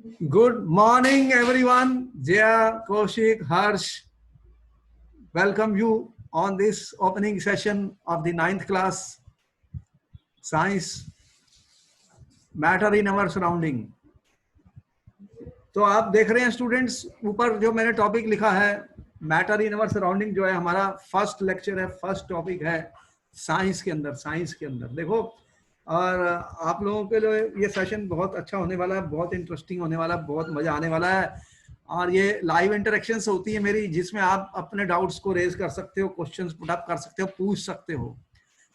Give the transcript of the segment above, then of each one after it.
Good morning, everyone. Jaya, Kaushik, Harsh, welcome you on this opening session of the ninth class Science Matter in Our Surrounding. तो आप देख रहे हैं students, ऊपर जो मैंने टॉपिक लिखा है मैटर इन अवर सराउंडिंग, जो है हमारा फर्स्ट लेक्चर है, फर्स्ट टॉपिक है साइंस के अंदर देखो। और आप लोगों के लिए ये सेशन बहुत अच्छा होने वाला है, बहुत इंटरेस्टिंग होने वाला है, बहुत मजा आने वाला है। और ये लाइव इंटरेक्शंस होती है मेरी, जिसमें आप अपने डाउट्स को रेज कर सकते हो, क्वेश्चंस पुट अप कर सकते हो, पूछ सकते हो।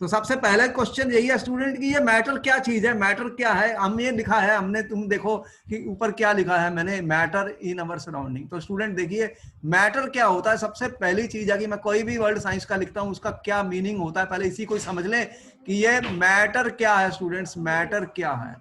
तो सबसे पहला क्वेश्चन यही है स्टूडेंट की, ये मैटर क्या चीज है, मैटर क्या है। हम ये लिखा है हमने, तुम देखो कि ऊपर क्या लिखा है मैंने, मैटर इन अवर सराउंडिंग। तो स्टूडेंट देखिए मैटर क्या होता है। सबसे पहली चीज है कि मैं कोई भी वर्ड साइंस का लिखता हूं उसका क्या मीनिंग होता है, पहले इसी को समझ लें कि ये मैटर क्या है। स्टूडेंट्स मैटर क्या है,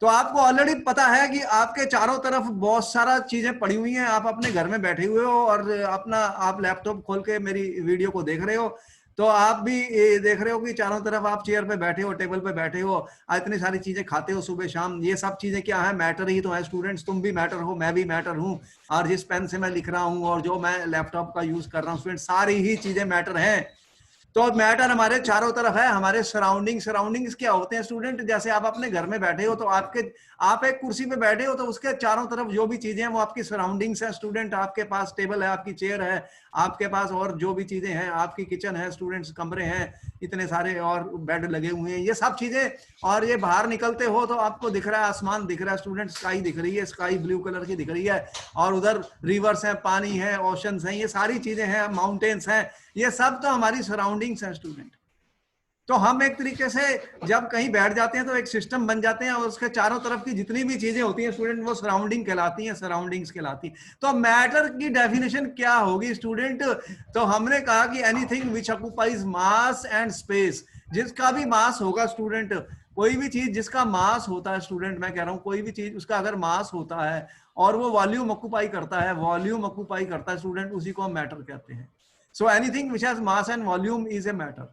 तो आपको ऑलरेडी पता है कि आपके चारों तरफ बहुत सारा चीजें पड़ी हुई हैं। आप अपने घर में बैठे हुए हो और अपना आप लैपटॉप खोल के मेरी वीडियो को देख रहे हो, तो आप भी देख रहे हो कि चारों तरफ आप चेयर पे बैठे हो, टेबल पे बैठे हो, इतनी सारी चीजें खाते हो सुबह शाम। ये सब चीजें क्या है, मैटर ही तो है स्टूडेंट्स। तुम भी मैटर हो, मैं भी मैटर हूं। और जिस पेन से मैं लिख रहा हूं और जो मैं लैपटॉप का यूज कर रहा हूं स्टूडेंट, सारी ही चीजें मैटर हैं। तो मैटर हमारे चारों तरफ है, हमारे सराउंडिंग्स क्या होते हैं स्टूडेंट, जैसे आप अपने घर में बैठे हो तो आप एक कुर्सी पे बैठे हो तो उसके चारों तरफ जो भी चीजें हैं वो आपकी सराउंडिंग्स है स्टूडेंट। आपके पास टेबल है, आपकी चेयर है, आपके पास और जो भी चीजें हैं, आपकी किचन है स्टूडेंट्स, कमरे हैं इतने सारे, और बेड लगे हुए हैं, ये सब चीजें। और ये बाहर निकलते हो तो आपको दिख रहा है, आसमान दिख रहा है स्टूडेंट, स्काई दिख रही है, स्काई ब्लू कलर की दिख रही है। और उधर रिवर्स है, पानी है, ओशंस हैं, ये सारी चीजें हैं, माउंटेन्स हैं, ये सब तो हमारी सराउंडिंग्स है स्टूडेंट। तो हम एक तरीके से जब कहीं बैठ जाते हैं तो एक सिस्टम बन जाते हैं, और उसके चारों तरफ की जितनी भी चीजें होती हैं स्टूडेंट वो सराउंडिंग कहलाती हैं, सराउंडिंग्स कहलाती हैं। तो मैटर की डेफिनेशन क्या होगी स्टूडेंट, तो हमने कहा कि anything which occupies mass and space, जिसका भी मास होगा स्टूडेंट, कोई भी चीज जिसका मास होता है स्टूडेंट, मैं कह रहा हूं कोई भी चीज उसका अगर मास होता है और वो वॉल्यूम ऑक्युपाई करता है, वॉल्यूम ऑक्युपाई करता है स्टूडेंट, उसी को हम मैटर कहते हैं। So anything which has mass and volume is a matter.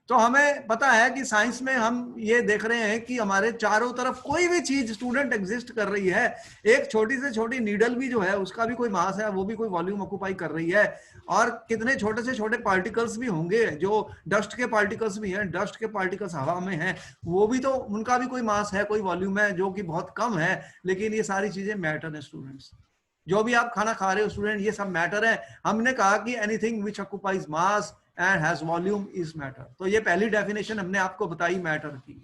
तो हमें पता है कि साइंस में हम ये देख रहे हैं कि हमारे चारों तरफ कोई भी चीज स्टूडेंट एग्जिस्ट कर रही है। एक छोटी से छोटी नीडल भी जो है उसका भी कोई मास है, वो भी कोई वॉल्यूम ऑक्युपाई कर रही है। और कितने छोटे से छोटे पार्टिकल्स भी होंगे, जो डस्ट के पार्टिकल्स भी हैं, डस्ट के पार्टिकल्स हवा में हैं, वो भी तो, उनका भी कोई मास है, कोई वॉल्यूम है, जो कि बहुत कम है। लेकिन ये सारी चीजें मैटर है स्टूडेंट्स। जो भी आप खाना खा रहे हो स्टूडेंट, ये सब मैटर है। हमने कहा कि anything which occupies mass and has volume is matter. तो ये पहली डेफिनेशन हमने आपको बताई मैटर की।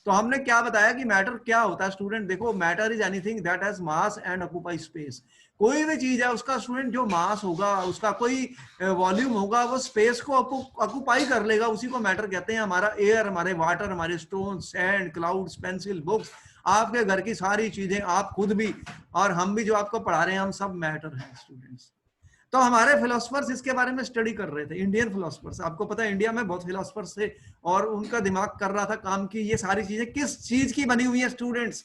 तो हमने क्या बताया कि मैटर क्या होता है स्टूडेंट, देखो matter is anything that has mass and occupy space. कोई भी चीज है उसका स्टूडेंट जो मास होगा, उसका कोई वॉल्यूम होगा, वो स्पेस को ऑक्युपाई कर लेगा, उसी को मैटर कहते हैं। हमारा एयर, हमारे वाटर, हमारे stone, sand, clouds, pencil, books, आपके घर की सारी चीजें, आप खुद भी और हम भी जो आपको पढ़ा रहे हैं, हम सब मैटर हैं स्टूडेंट्स। तो हमारे फिलोसफर्स इसके बारे में स्टडी कर रहे थे, इंडियन फिलोसफर्स। आपको पता है इंडिया में बहुत फिलोसफर्स थे और उनका दिमाग कर रहा था काम की ये सारी चीजें किस चीज की बनी हुई है स्टूडेंट्स,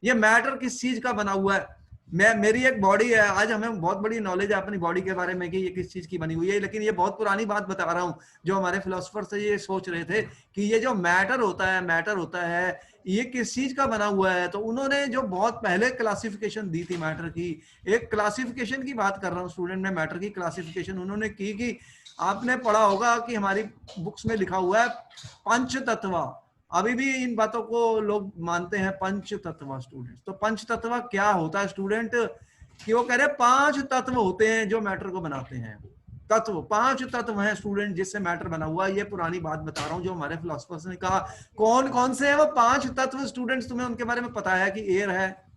ये मैटर किस चीज का बना हुआ है। मेरी एक बॉडी है, आज हमें बहुत बड़ी नॉलेज है अपनी बॉडी के बारे में कि ये किस चीज की बनी हुई है, लेकिन ये बहुत पुरानी बात बता रहा हूं। जो हमारे फिलोसफर्स थे ये सोच रहे थे कि ये जो मैटर होता है ये किस चीज का बना हुआ है। तो उन्होंने जो बहुत पहले क्लासिफिकेशन दी थी मैटर की, एक क्लासिफिकेशन की बात कर रहा हूँ स्टूडेंट में, मैटर की क्लासिफिकेशन उन्होंने की कि आपने पढ़ा होगा कि हमारी बुक्स में लिखा हुआ है पंच तत्व। अभी भी इन बातों को लोग मानते हैं, पंच तत्व स्टूडेंट। तो पंच तत्व क्या होता है स्टूडेंट, कि वो कह रहे हैं 5 तत्व होते हैं जो मैटर को बनाते हैं। तत्व 5 तत्व हैं स्टूडेंट जिससे मैटर बना हुआ है। ये पुरानी बात बता रहा हूं जो हमारे फिलोसफर्स ने कहा। कौन कौन से हैं वो 5 तत्व स्टूडेंट्स, तुम्हें उनके बारे में पता है कि एयर है,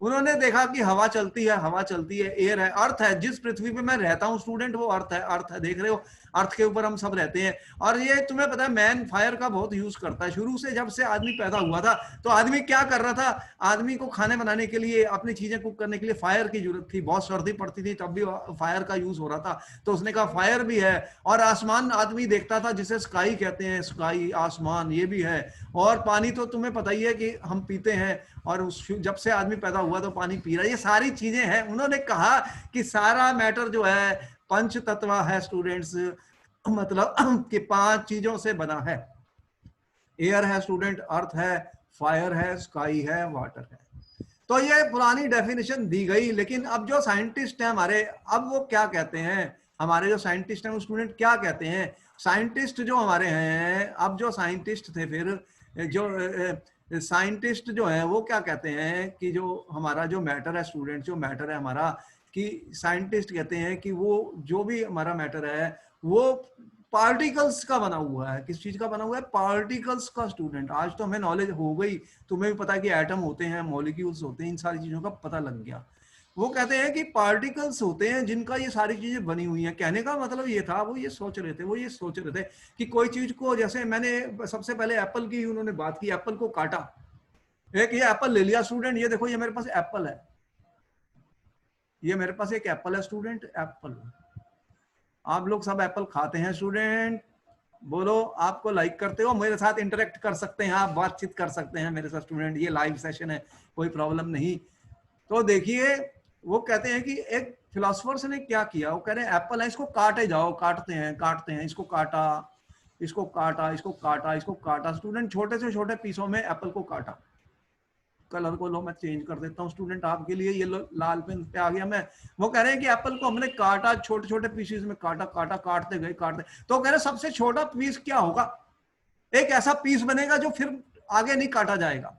उन्होंने देखा कि हवा चलती है, एयर है, अर्थ है, जिस पृथ्वी पे मैं रहता हूं स्टूडेंट वो अर्थ है, देख रहे हो, अर्थ के ऊपर हम सब रहते हैं। और ये तुम्हें पता है मैन फायर का बहुत यूज करता है। शुरू से जब से आदमी पैदा हुआ था तो आदमी क्या कर रहा था, आदमी को खाने बनाने के लिए, अपनी चीजें कुक करने के लिए फायर की जरूरत थी। बहुत सर्दी पड़ती थी तब भी फायर का यूज हो रहा था, तो उसने कहा फायर भी है। और आसमान आदमी देखता था जिसे स्काई कहते हैं, स्काई आसमान ये भी है। और पानी तो तुम्हें पता ही है कि हम पीते हैं, और जब से आदमी पैदा हुआ तो पानी पी रहा है, ये सारी चीजें हैं। उन्होंने कहा कि सारा मैटर जो है पंच तत्व है स्टूडेंट्स, मतलब कि 5 चीजों से बना है। एयर है स्टूडेंट, अर्थ है, फायर है, स्काई है, वाटर है। तो ये पुरानी डेफिनेशन दी गई, लेकिन अब जो साइंटिस्ट हैं हमारे, अब वो क्या कहते हैं, हमारे जो साइंटिस्ट हैं वो स्टूडेंट क्या कहते हैं, साइंटिस्ट जो हमारे हैं, अब जो साइंटिस्ट थे फिर जो साइंटिस्ट जो है वो क्या कहते हैं कि जो हमारा जो मैटर है स्टूडेंट, जो मैटर है हमारा, कि साइंटिस्ट कहते हैं कि वो जो भी हमारा मैटर है वो पार्टिकल्स का बना हुआ है। किस चीज का बना हुआ है? पार्टिकल्स का। स्टूडेंट आज तो हमें नॉलेज हो गई, तुम्हें भी पता है कि एटम होते हैं, मॉलिक्यूल्स होते हैं, इन सारी चीजों का पता लग गया। वो कहते हैं कि पार्टिकल्स होते हैं जिनका ये सारी चीजें बनी हुई हैं। कहने का मतलब ये था, वो ये सोच रहे थे कि कोई चीज को, जैसे मैंने सबसे पहले एप्पल की उन्होंने बात की, एप्पल को काटा, एक ये एप्पल ले लिया स्टूडेंट, ये देखो ये मेरे पास एप्पल है, ये मेरे पास एक एप्पल है स्टूडेंट, एप्पल। आप लोग सब एप्पल खाते हैं स्टूडेंट, बोलो आपको लाइक करते हो, मेरे साथ इंटरेक्ट कर सकते हैं, आप बातचीत कर सकते हैं मेरे साथ स्टूडेंट, ये लाइव सेशन है, कोई प्रॉब्लम नहीं। तो देखिए वो कहते हैं कि एक फिलोसफर्स ने क्या किया, वो कह रहे हैं एप्पल है, इसको काटे जाओ, काटते हैं, इसको काटा, इसको काटा, इसको काटा, इसको काटा स्टूडेंट, छोटे से छोटे पीसों में एप्पल को काटा। कलर को लो मैं चेंज कर देता हूँ स्टूडेंट आपके लिए, ये लो लाल पेन पे आ गया मैं। वो कह रहे हैं कि एप्पल को हमने काटा, छोटे छोटे पीसेस में काटा, काटते गए, तो कह रहे सबसे छोटा पीस क्या होगा, एक ऐसा पीस बनेगा जो फिर आगे नहीं काटा जाएगा।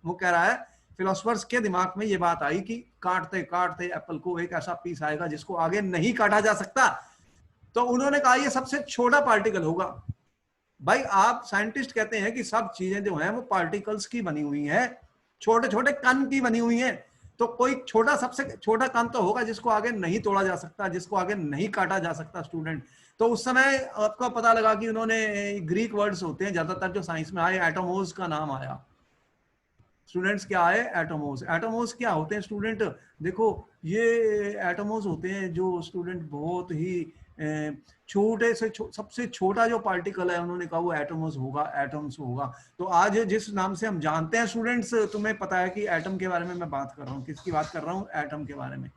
वो कह रहा है फिलोसफर्स के दिमाग में ये बात आई कि काटते काटते एप्पल को एक ऐसा पीस आएगा जिसको आगे नहीं काटा जा सकता। तो उन्होंने कहा ये सबसे छोटा पार्टिकल होगा। भाई आप साइंटिस्ट कहते हैं कि सब चीजें जो हैं वो पार्टिकल्स की बनी हुई हैं, छोटे छोटे कण की बनी हुई हैं, तो कोई छोटा, सबसे छोटा कण तो होगा जिसको आगे नहीं तोड़ा जा सकता, जिसको आगे नहीं काटा जा सकता स्टूडेंट। तो उस समय आपको पता लगा कि उन्होंने ग्रीक वर्ड्स होते हैं ज्यादातर जो साइंस में आए, एटोमोस का नाम आया स्टूडेंट्स, क्या है? एटोमोस। एटोमोस क्या होते हैं स्टूडेंट? देखो ये एटोमोस होते हैं जो स्टूडेंट बहुत ही छोटे से सबसे छोटा जो पार्टिकल है, उन्होंने कहा वो एटोमोस होगा, एटम्स होगा। तो आज जिस नाम से हम जानते हैं स्टूडेंट्स, तुम्हें पता है कि एटम के बारे में मैं बात कर रहा हूँ, किसकी बात कर रहा हूँ? एटम के बारे में।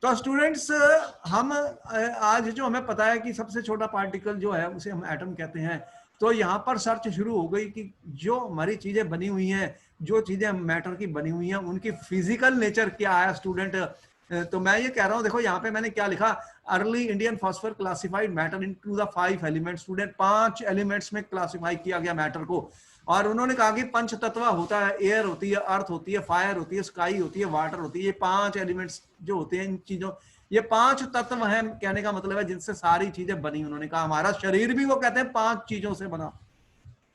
तो स्टूडेंट्स हम आज जो हमें पता है कि सबसे छोटा पार्टिकल जो है उसे हम एटम कहते हैं। तो यहाँ पर सर्च शुरू हो गई कि जो हमारी चीजें बनी हुई हैं, जो चीजें मैटर की बनी हुई हैं, उनकी फिजिकल नेचर क्या है स्टूडेंट। तो मैं ये कह रहा हूँ, देखो यहाँ पे मैंने क्या लिखा, early Indian philosopher classified matter into the 5 elements. Student 5 elements में क्लासिफाई किया गया मैटर को, और उन्होंने कहा कि पंच तत्व होता है, एयर होती है, अर्थ होती है, फायर होती है, स्काई होती है, वाटर होती है। ये 5 एलिमेंट्स जो होते हैं, इन चीजों, ये 5 तत्व हैं, कहने का मतलब है जिनसे सारी चीजें बनी। उन्होंने कहा हमारा शरीर भी वो कहते हैं 5 चीजों से बना।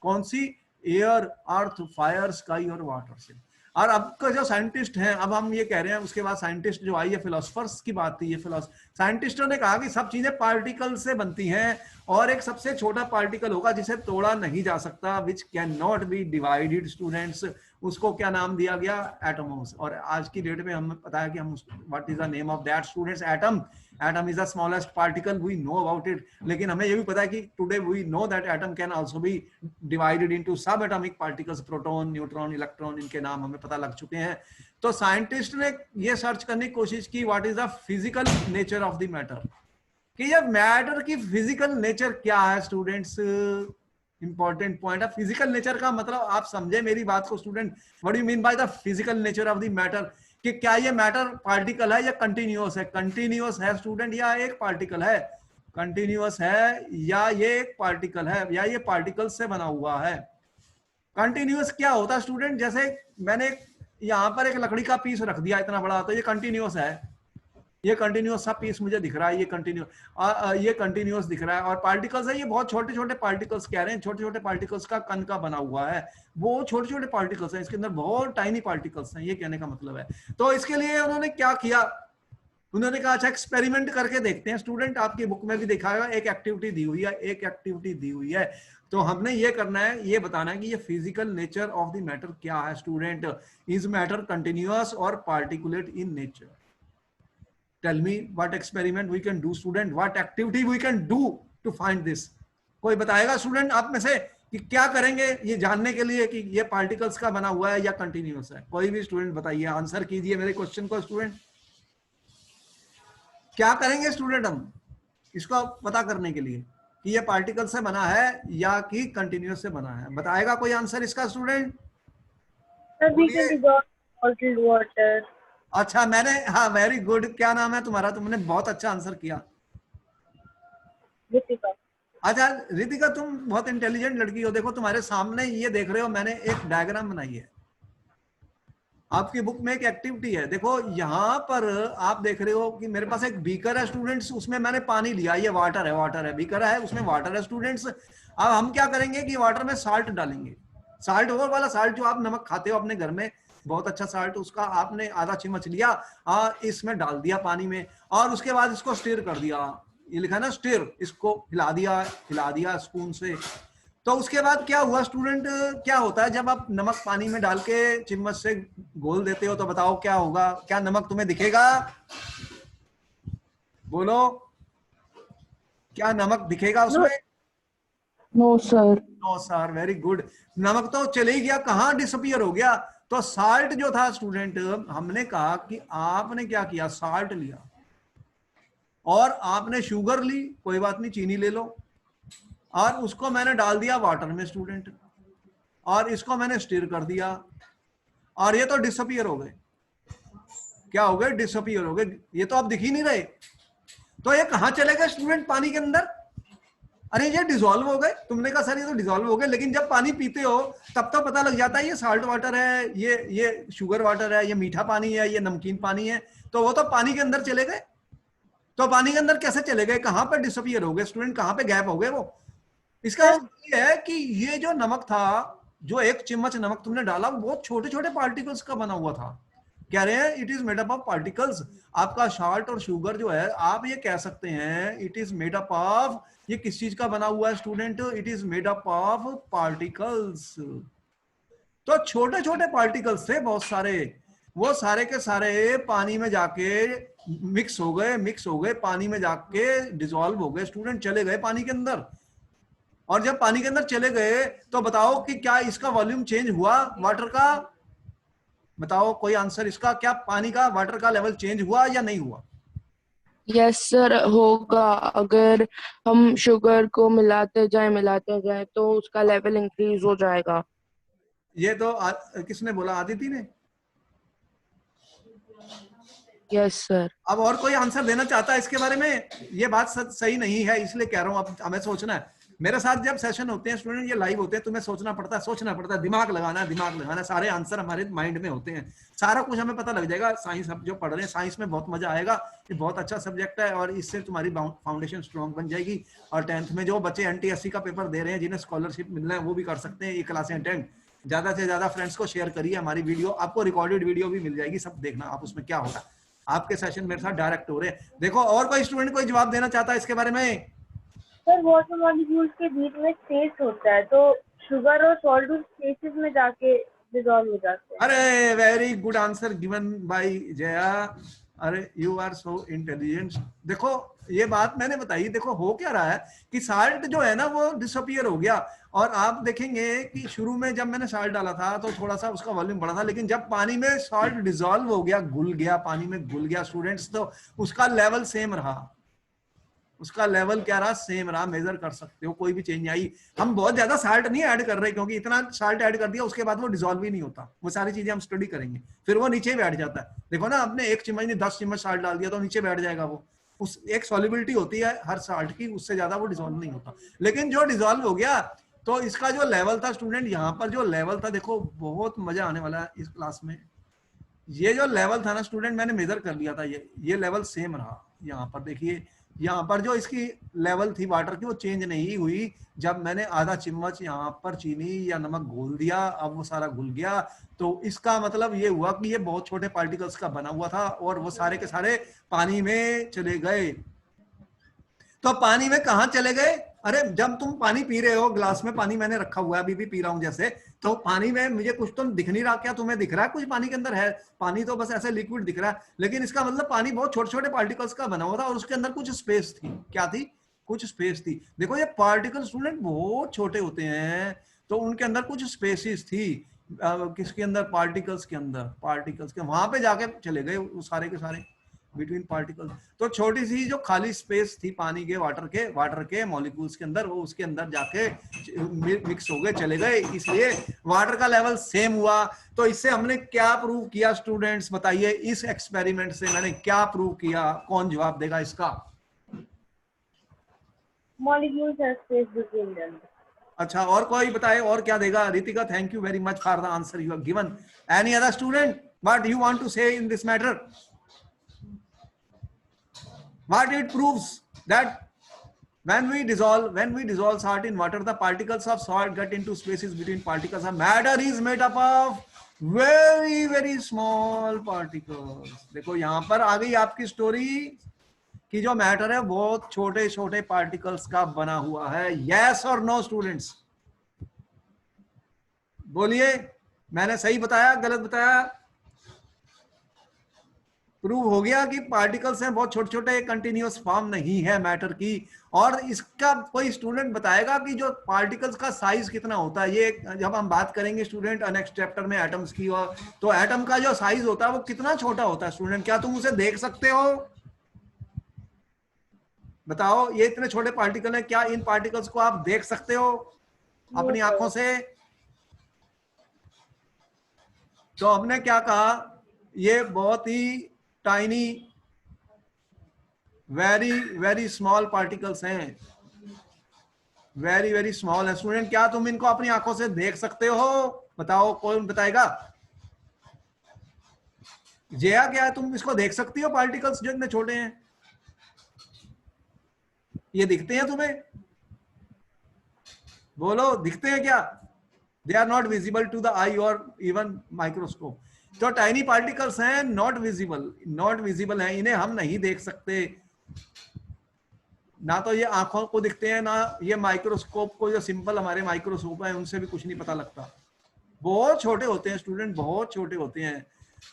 कौन सी? एयर, अर्थ, फायर, स्काई और वाटर से। और अब का जो साइंटिस्ट हैं, अब हम ये कह रहे हैं, उसके बाद साइंटिस्ट जो आई है, फिलोसफर्स की बात थी, ये साइंटिस्टों ने कहा कि सब चीजें पार्टिकल से बनती हैं, और एक सबसे छोटा पार्टिकल होगा जिसे तोड़ा नहीं जा सकता, which can not be divided students. उसको क्या नाम दिया गया? एटमोस। और आज की डेट में हमें पता है कि हम what is the name of that students? Atom. Atom is the smallest particle, we know about it. लेकिन हमें ये भी पता है कि today we know that atom can also be divided into sub atomic particles, proton, neutron, electron, इनके नाम हमें पता लग चुके हैं। तो साइंटिस्ट ने ये सर्च करने की कोशिश की, what is the physical nature of the matter, कि ये मैटर की फिजिकल नेचर क्या है स्टूडेंट्स। इंपॉर्टेंट पॉइंट है फिजिकल नेचर का मतलब, आप समझे मेरी बात को student? What do you mean by the physical nature of the matter, कि क्या ये मैटर पार्टिकल है या कंटिन्यूअस है? कंटिन्यूअस है स्टूडेंट, या एक पार्टिकल है? कंटिन्यूअस है, या ये एक पार्टिकल है, या ये पार्टिकल से बना हुआ है? कंटिन्यूअस क्या होता है स्टूडेंट? जैसे मैंने यहाँ पर एक लकड़ी का पीस रख दिया इतना बड़ा, तो ये कंटिन्यूअस है, ये कंटिन्यूअस सा पीस मुझे दिख रहा है, ये कंटिन्यूअस दिख रहा है। और पार्टिकल्स है, ये बहुत छोटे छोटे पार्टिकल्स कह रहे हैं, छोटे छोटे पार्टिकल्स का कण का बना हुआ है, वो छोटे छोटे पार्टिकल्स हैं, इसके अंदर बहुत टाइनी पार्टिकल्स हैं, ये कहने का मतलब है। तो इसके लिए उन्होंने क्या किया, उन्होंने कहा अच्छा एक्सपेरिमेंट करके देखते हैं। स्टूडेंट आपकी बुक में भी दिखाएगा, एक एक्टिविटी दी हुई है, एक एक्टिविटी दी हुई है। तो हमने ये करना है, ये बताना है कि ये physical nature of the matter क्या है स्टूडेंट। इज मैटर कंटिन्यूअस और particulate in nature? Tell me what experiment we can do student, what activity we can do to find this? कोई बताएगा स्टूडेंट आप में से कि क्या करेंगे ये जानने के लिए कि ये पार्टिकल्स का बना हुआ है या कंटिन्यूअस है? कोई भी स्टूडेंट बताइए, आंसर कीजिए मेरे क्वेश्चन को स्टूडेंट। क्या करेंगे स्टूडेंट हम इसको पता करने के लिए कि ये पार्टिकल से बना है या कि कंटिन्यूअस से बना है? बताएगा कोई आंसर इसका स्टूडेंट? bottled water. अच्छा, मैंने, हाँ, वेरी गुड। क्या नाम है तुम्हारा? तुमने बहुत अच्छा आंसर किया। Ritika. अच्छा रितिका, तुम बहुत इंटेलिजेंट लड़की हो। देखो तुम्हारे सामने ये देख रहे हो, मैंने एक डायग्राम बनाई है। आपकी बुक में एक एक्टिविटी है। देखो यहाँ पर आप देख रहे हो कि मेरे पास एक बीकर है स्टूडेंट्स, उसमें मैंने पानी लिया, ये वाटर है, वाटर है, बीकर है, उसमें वाटर है स्टूडेंट्स। अब हम क्या करेंगे कि वाटर में साल्ट डालेंगे। साल्ट, वो वाला साल्ट जो आप नमक खाते हो अपने घर में, बहुत अच्छा साल्ट, उसका आपने आधा चम्मच लिया और इसमें डाल दिया पानी में, और उसके बाद इसको स्टिर कर दिया। ये लिखा ना स्टिर, इसको हिला दिया स्पून से। तो उसके बाद क्या हुआ स्टूडेंट, क्या होता है जब आप नमक पानी में डाल के चम्मच से घोल देते हो, तो बताओ क्या होगा? क्या नमक तुम्हें दिखेगा? बोलो, क्या नमक दिखेगा No, उसमें? No, sir. No sir, very good. नमक तो चले ही गया, कहां डिसअपियर हो गया। तो साल्ट जो था स्टूडेंट, हमने कहा कि आपने क्या किया, साल्ट लिया और आपने शुगर ली, कोई बात नहीं, चीनी ले लो, और उसको मैंने डाल दिया वाटर में स्टूडेंट, और इसको मैंने स्टिर कर दिया, और ये तो डिसअपियर हो गए। क्या हो गए? डिसअपियर हो गए। ये तो आप दिख ही नहीं रहे। तो ये कहां चले गए स्टूडेंट? पानी के अंदर। अरे ये डिसॉल्व हो गए। तुमने कहा सर ये तो डिसॉल्व हो गए, लेकिन जब पानी पीते हो तब तो पता लग जाता है ये साल्ट वाटर है, ये शुगर वाटर है, ये मीठा पानी है, ये नमकीन पानी है। तो वो तो पानी के अंदर चले गए। तो पानी के अंदर कैसे चले गए? कहां पर डिसअपियर हो गए स्टूडेंट? कहां पे गैप हो गए वो? इसका मतलब ये है कि ये जो नमक था, जो एक चम्मच नमक तुमने डाला, वो बहुत छोटे छोटे पार्टिकल्स का बना हुआ था। कह रहे हैं it is made up of particles. आपका साल्ट और शुगर जो है, आप ये कह सकते हैं it is made up of, ये किस चीज का बना हुआ है student? It is made up of particles. तो छोटे छोटे पार्टिकल्स थे बहुत सारे, वो सारे के सारे पानी में जाके मिक्स हो गए, पानी में जाके डिसॉल्व हो गए स्टूडेंट, चले गए पानी के अंदर। और जब पानी के अंदर चले गए तो बताओ कि क्या इसका वॉल्यूम चेंज हुआ वाटर का? बताओ कोई आंसर इसका, क्या पानी का, वाटर का लेवल चेंज हुआ या नहीं हुआ? यस सर, होगा। अगर हम शुगर को मिलाते जाए तो उसका लेवल इंक्रीज हो जाएगा। ये तो किसने बोला? आदिति ने। Yes sir. अब और कोई आंसर देना चाहता है इसके बारे में? ये बात सही नहीं है, इसलिए कह रहा हूं। अब हमें सोचना है। मेरे साथ जब सेशन होते हैं स्टूडेंट, ये लाइव होते हैं, तुम्हें सोचना पड़ता है, दिमाग लगाना, सारे आंसर हमारे माइंड में होते हैं, सारा कुछ हमें पता लग जाएगा। साइंस अब जो पढ़ रहे हैं, साइंस में बहुत मजा आएगा। ये बहुत अच्छा सब्जेक्ट है और इससे तुम्हारी फाउंडेशन स्ट्रॉन्ग बन जाएगी। और 10th में जो बच्चे NTSC का पेपर दे रहे हैं, जिन्हें स्कॉलरशिप मिलना है, वो भी कर सकते हैं ये क्लासें अटेंड। ज्यादा से ज्यादा फ्रेंड्स को शेयर करिए हमारी वीडियो, आपको रिकॉर्डेड वीडियो भी मिल जाएगी, सब देखना आप उसमें क्या होगा। आपके सेशन मेरे साथ डायरेक्ट हो रहे हैं। देखो और कोई स्टूडेंट कोई जवाब देना चाहता है इसके बारे में? सर वाटर मॉलिक्यूल्स के बीच में स्पेस होता है, तो शुगर और सॉल्ट उस स्पेसेस में जाके डिसॉल्व हो जाते हैं। अरे very good answer given by Jaya. अरे यू आर सो इंटेलिजेंट। देखो ये बात मैंने बताई। देखो हो क्या रहा है कि साल्ट जो है ना वो डिसअपियर हो गया। और आप देखेंगे कि शुरू में जब मैंने साल्ट डाला था तो थोड़ा सा उसका वॉल्यूम बढ़ा था, लेकिन जब पानी में साल्ट डिसॉल्व हो गया, घुल गया, पानी में घुल गया स्टूडेंट्स, तो उसका लेवल सेम रहा। उसका लेवल क्या रहा? सेम रहा। मेजर कर सकते हो, कोई भी चेंज नहीं आई। हम बहुत ज्यादा साल्ट नहीं ऐड कर रहे, क्योंकि इतना साल्ट ऐड कर दिया उसके बाद वो डिसॉल्व ही नहीं होता। वो सारी चीजें हम स्टडी करेंगे, फिर वो नीचे बैठ जाता है। देखो ना, आपने 1 चम्मच नहीं 10 चम्मच साल्ट डाल दिया तो नीचे बैठ जाएगा वो। उस एक सॉल्युबिलिटी होती है हर साल्ट की, उससे ज्यादा वो डिसॉल्व नहीं होता। लेकिन जो डिसॉल्व हो गया, तो इसका जो लेवल था स्टूडेंट, यहाँ पर जो लेवल था, देखो बहुत मजा आने वाला है इस क्लास में। ये जो लेवल था ना स्टूडेंट, मैंने मेजर कर लिया था, ये लेवल सेम रहा। यहाँ पर देखिए, यहाँ पर जो इसकी लेवल थी वाटर की, वो चेंज नहीं हुई। जब मैंने आधा चम्मच यहाँ पर चीनी या नमक घोल दिया, अब वो सारा घुल गया। तो इसका मतलब ये हुआ कि ये बहुत छोटे पार्टिकल्स का बना हुआ था और वो सारे के सारे पानी में चले गए। तो पानी में कहां चले गए? अरे जब तुम पानी पी रहे हो, ग्लास में पानी मैंने रखा हुआ है, अभी भी पी रहा हूं जैसे, तो पानी में मुझे कुछ तो दिख नहीं रहा। क्या तुम्हें दिख रहा है कुछ पानी के अंदर है? पानी तो बस ऐसे लिक्विड दिख रहा है, लेकिन इसका मतलब पानी बहुत छोटे छोटे पार्टिकल्स का बना हुआ था और उसके अंदर कुछ स्पेस थी। क्या थी? कुछ स्पेस थी। देखो ये पार्टिकल स्टूडेंट बहुत छोटे होते हैं, तो उनके अंदर कुछ स्पेसिस थी। किसके अंदर? पार्टिकल्स के अंदर। पार्टिकल्स के वहां पे जाके चले गए वो सारे के सारे। Between particles. तो छोटी सी जो खाली स्पेस थी पानी के वाटर के मॉलिक्यूल्स के अंदर, वो उसके अंदर जाके मिक्स हो गए, चले गए, इसलिए वाटर का लेवल सेम हुआ। तो इससे हमने क्या प्रूव किया स्टूडेंट्स, बताइए, इस एक्सपेरिमेंट से मैंने क्या प्रूव किया? कौन जवाब देगा इसका? Molecules have space between them. अच्छा, और कोई बताए, और क्या देगा? Ritika, thank you very much for the answer you have given. Any other student, what you want to say in this matter? What it proves? That when we dissolve salt in water, the particles of salt get into spaces between particles of matter is made up of very small particles. देखो यहाँ पर आ गई आपकी story कि जो matter है बहुत छोटे छोटे पार्टिकल्स का बना हुआ है। यस और नो स्टूडेंट्स, बोलिए, मैंने सही बताया गलत बताया? प्रूव हो गया कि पार्टिकल्स हैं बहुत छोटे छोटे, कंटिन्यूअस फॉर्म नहीं है मैटर की। और इसका कोई स्टूडेंट बताएगा कि जो पार्टिकल्स का साइज कितना होता है? ये जब हम बात करेंगे स्टूडेंट नेक्स्ट चैप्टर में एटम्स की, और तो एटम का जो साइज होता है वो कितना छोटा होता है स्टूडेंट? क्या तुम उसे देख सकते हो? बताओ, ये इतने छोटे पार्टिकल है, क्या इन पार्टिकल्स को आप देख सकते हो अपनी आंखों से? तो हमने क्या कहा, ये बहुत ही टाइनी वेरी स्मॉल पार्टिकल्स हैं, वेरी स्मॉल है स्टूडेंट। क्या तुम इनको अपनी आंखों से देख सकते हो? बताओ, कौन बताएगा? जया, क्या तुम इसको देख सकती हो? पार्टिकल्स जो इतने छोटे हैं, ये दिखते हैं तुम्हें? बोलो, दिखते हैं क्या? They are not visible to the eye और इवन माइक्रोस्कोप। तो टाइनी पार्टिकल्स हैं, नॉट विजिबल हैं, इन्हें हम नहीं देख सकते। ना तो ये आंखों को दिखते हैं, ना ये माइक्रोस्कोप को, जो सिंपल हमारे माइक्रोस्कोप है उनसे भी कुछ नहीं पता लगता। बहुत छोटे होते हैं स्टूडेंट, बहुत छोटे होते हैं।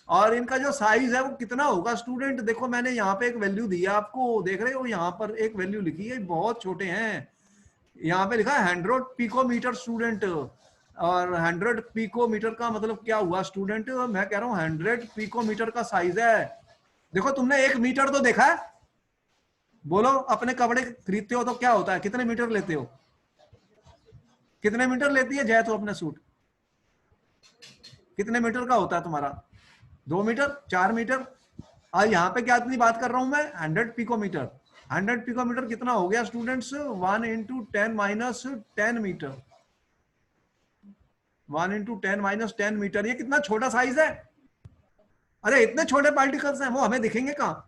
और इनका जो साइज है वो कितना होगा स्टूडेंट? देखो, मैंने यहाँ पे एक वैल्यू दी है आपको, देख रहे हो? यहाँ पर एक वैल्यू लिखी है, बहुत छोटे हैं। यहाँ पे लिखा है 100 पिकोमीटर स्टूडेंट। और 100 पिकोमीटर का मतलब क्या हुआ स्टूडेंट? मैं कह रहा हूँ 100 पिकोमीटर का साइज है। देखो, तुमने 1 मीटर तो देखा है? बोलो, अपने कपड़े खरीदते हो तो क्या होता है, कितने मीटर लेते हो? कितने मीटर लेती है जय तो अपने सूट? कितने मीटर का होता है तुम्हारा? 2 मीटर, 4 मीटर? और यहाँ पे क्या इतनी बात कर रहा हूं मैं? 100 पिकोमीटर। 100 पिकोमीटर कितना हो गया स्टूडेंट्स? 1 × 10 - 10 मीटर। 1 × 10 - 10 मीटर। ये कितना छोटा साइज है! अरे इतने छोटे पार्टिकल्स हैं, वो हमें दिखेंगे कहाँ?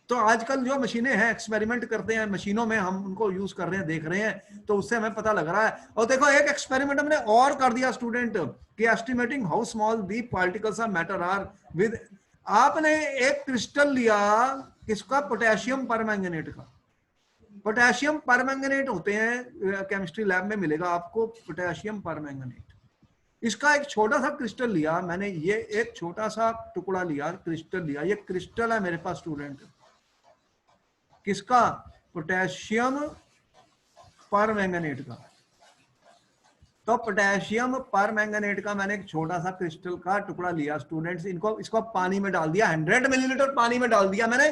तो आजकल जो मशीनें हैं, एक्सपेरिमेंट करते हैं मशीनों में, हम उनको यूज कर रहे हैं, देख रहे हैं, तो उससे हमें पता लग रहा है। और देखो, एक एक्सपेरिमेंट हमने और कर दिया स्टूडेंट कि estimating how small the particles of matter are with. आपने एक क्रिस्टल लिया, किसका? पोटेशियम परमैंगनेट का। पोटेशियम परमैंगनेट होते हैं, केमिस्ट्री लैब में मिलेगा आपको पोटेशियम परमैंगनेट। इसका एक छोटा सा क्रिस्टल लिया मैंने, ये एक छोटा सा टुकड़ा लिया, क्रिस्टल लिया। ये क्रिस्टल है मेरे पास स्टूडेंट, किसका? पोटेशियम परमैंगनेट का। तो पोटेशियम परमैंगनेट का मैंने एक छोटा सा क्रिस्टल का टुकड़ा लिया स्टूडेंट्स, इसको पानी में डाल दिया, 100 मिलीलीटर पानी में डाल दिया मैंने।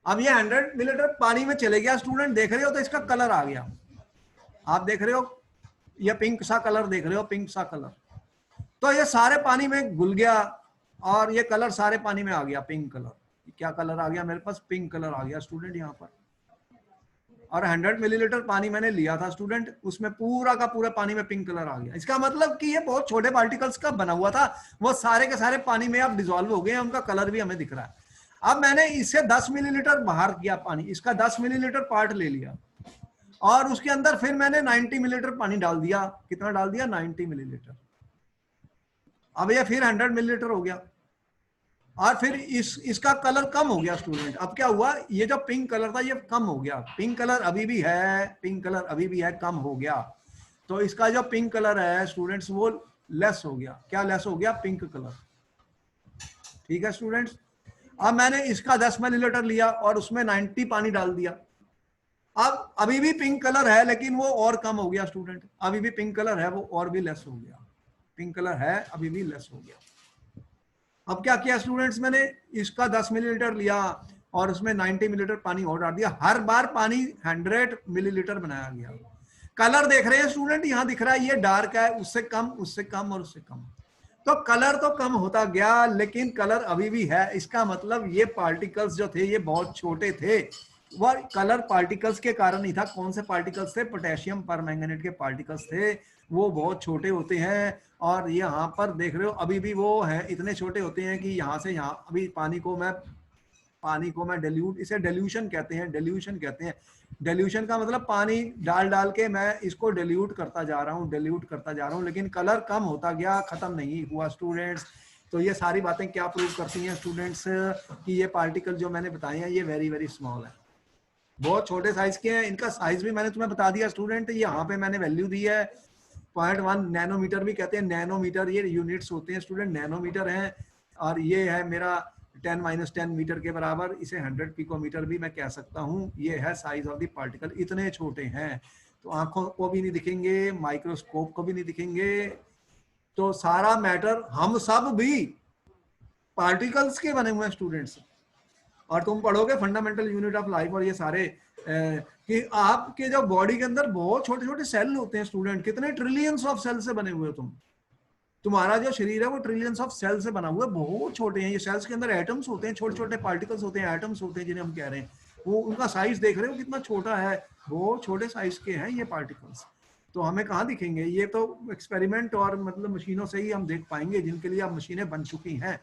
अब ये 100 मिलीलीटर पानी में चले गया स्टूडेंट, देख रहे हो? तो इसका कलर आ गया, आप देख रहे हो, ये पिंक सा कलर देख रहे हो, पिंक सा कलर। तो ये सारे पानी में घुल गया और ये कलर सारे पानी में आ गया, पिंक कलर। क्या कलर आ गया मेरे पास? पिंक कलर आ गया स्टूडेंट यहाँ पर। और 100 मिलीलीटर पानी मैंने लिया था स्टूडेंट, उसमें पूरा का पूरा पानी में पिंक कलर आ गया। इसका मतलब कि ये बहुत छोटे पार्टिकल्स का बना हुआ था, वो सारे के सारे पानी में अब डिसॉल्व हो गए हैं, उनका कलर भी हमें दिख रहा है। अब मैंने इससे 10 मिलीलीटर बाहर किया पानी, इसका 10 मिलीलीटर पार्ट ले लिया और उसके अंदर फिर मैंने 90 मिलीलीटर पानी डाल दिया। कितना डाल दिया? 90 मिलीलीटर। अब ये फिर 100 मिलीलीटर हो गया और फिर इसका कलर कम हो गया स्टूडेंट। अब क्या हुआ? ये जो पिंक कलर था ये कम हो गया, पिंक कलर अभी भी है, पिंक कलर अभी भी है, कम हो गया। तो इसका जो पिंक कलर है स्टूडेंट्स वो लेस हो गया। क्या लेस हो गया? Pink colour. ठीक है स्टूडेंट्स। अब मैंने इसका 10 मिलीलीटर लिया और उसमें 90 पानी डाल दिया। अब अभी भी पिंक कलर है लेकिन वो और कम हो गया स्टूडेंट। अभी भी पिंक कलर है, वो और भी लेस हो गया। पिंक कलर है, अभी भी लेस हो गया। अब क्या किया स्टूडेंट्स, मैंने इसका 10 मिलीलीटर लिया और उसमें 90 मिलीलीटर पानी और डाल दिया, हर बार पानी 100 मिलीलीटर बनाया गया। कलर देख रहे हैं स्टूडेंट, यहां दिख रहा है ये डार्क है, उससे कम, उससे कम और उससे कम। तो कलर तो कम होता गया लेकिन कलर अभी भी है। इसका मतलब ये पार्टिकल्स जो थे ये बहुत छोटे थे। वह कलर पार्टिकल्स के कारण नहीं था। कौन से पार्टिकल्स थे? पोटेशियम परमैंगनेट के पार्टिकल्स थे, वो बहुत छोटे होते हैं। और यहाँ पर देख रहे हो अभी भी वो है, इतने छोटे होते हैं कि यहाँ से यहाँ, अभी पानी को मैं डिल्यूट, इसे डिल्यूशन कहते हैं, डिल्यूशन कहते हैं। डिल्यूशन का मतलब पानी डाल डाल के मैं इसको डिल्यूट करता जा रहा हूँ, लेकिन कलर कम होता गया, खत्म नहीं हुआ स्टूडेंट्स। तो ये सारी बातें क्या प्रूव करती हैं स्टूडेंट्स, कि ये पार्टिकल जो मैंने बताए हैं ये वेरी वेरी स्मॉल है, बहुत छोटे साइज के हैं। इनका साइज भी मैंने तुम्हें बता दिया स्टूडेंट, यहाँ पे मैंने वैल्यू दी है 0.1 नैनोमीटर भी कहते हैं, नैनोमीटर ये यूनिट्स होते हैं स्टूडेंट, नैनोमीटर हैं। और ये है मेरा 10-10 मीटर के बराबर, इसे 100 पिकोमीटर भी मैं कह सकता हूँ। ये है साइज ऑफ द पार्टिकल, इतने छोटे हैं। तो आंखों को भी नहीं दिखेंगे, माइक्रोस्कोप को भी नहीं दिखेंगे। तो सारा मैटर, हम सब भी पार्टिकल्स के बने हुए हैं स्टूडेंट्स। और तुम पढ़ोगे फंडामेंटल यूनिट ऑफ लाइफ और ये सारे कि आपके जो बॉडी के अंदर बहुत छोटे छोटे सेल होते हैं स्टूडेंट, कितने ट्रिलियंस ऑफ सेल से बने हुए हो तुम। तुम्हारा जो शरीर है वो ट्रिलियंस ऑफ सेल से बना हुआ है, बहुत छोटे हैं ये सेल्स। के अंदर एटम्स होते हैं, छोटे छोटे पार्टिकल्स होते हैं, एटम्स होते हैं जिन्हें हम कह रहे हैं। वो उनका साइज देख रहे हो कितना छोटा है, बहुत छोटे साइज के हैं ये पार्टिकल्स। तो हमें कहाँ दिखेंगे? ये तो एक्सपेरिमेंट और मतलब मशीनों से ही हम देख पाएंगे, जिनके लिए अब मशीनें बन चुकी हैं।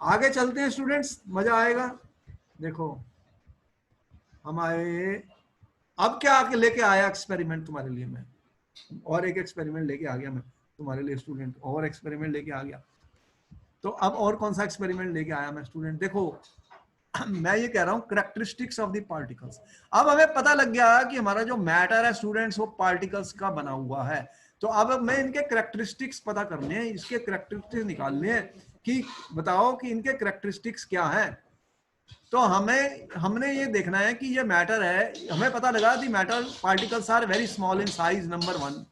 आगे चलते हैं स्टूडेंट्स, मजा आएगा। देखो हम आए, अब क्या आके लेके आया एक्सपेरिमेंट तुम्हारे लिए मैं, और एक एक्सपेरिमेंट लेके आ गया मैं तुम्हारे लिए स्टूडेंट, और एक्सपेरिमेंट लेके आ गया। तो अब और कौन सा एक्सपेरिमेंट लेके आया मैं स्टूडेंट? देखो मैं ये कह रहा हूं करेक्टरिस्टिक्स ऑफ द पार्टिकल्स। अब हमें पता लग गया कि हमारा जो मैटर है स्टूडेंट्स वो पार्टिकल्स का बना हुआ है। तो अब मैं इनके करेक्टरिस्टिक्स पता करने हैं, इसके करेक्टरिस्टिक्स निकालने हैं कि बताओ कि इनके करेक्टरिस्टिक्स क्या हैं। तो हमने ये देखना है कि ये मैटर है, हमें पता लगा कि matter particles are very small in size, number 1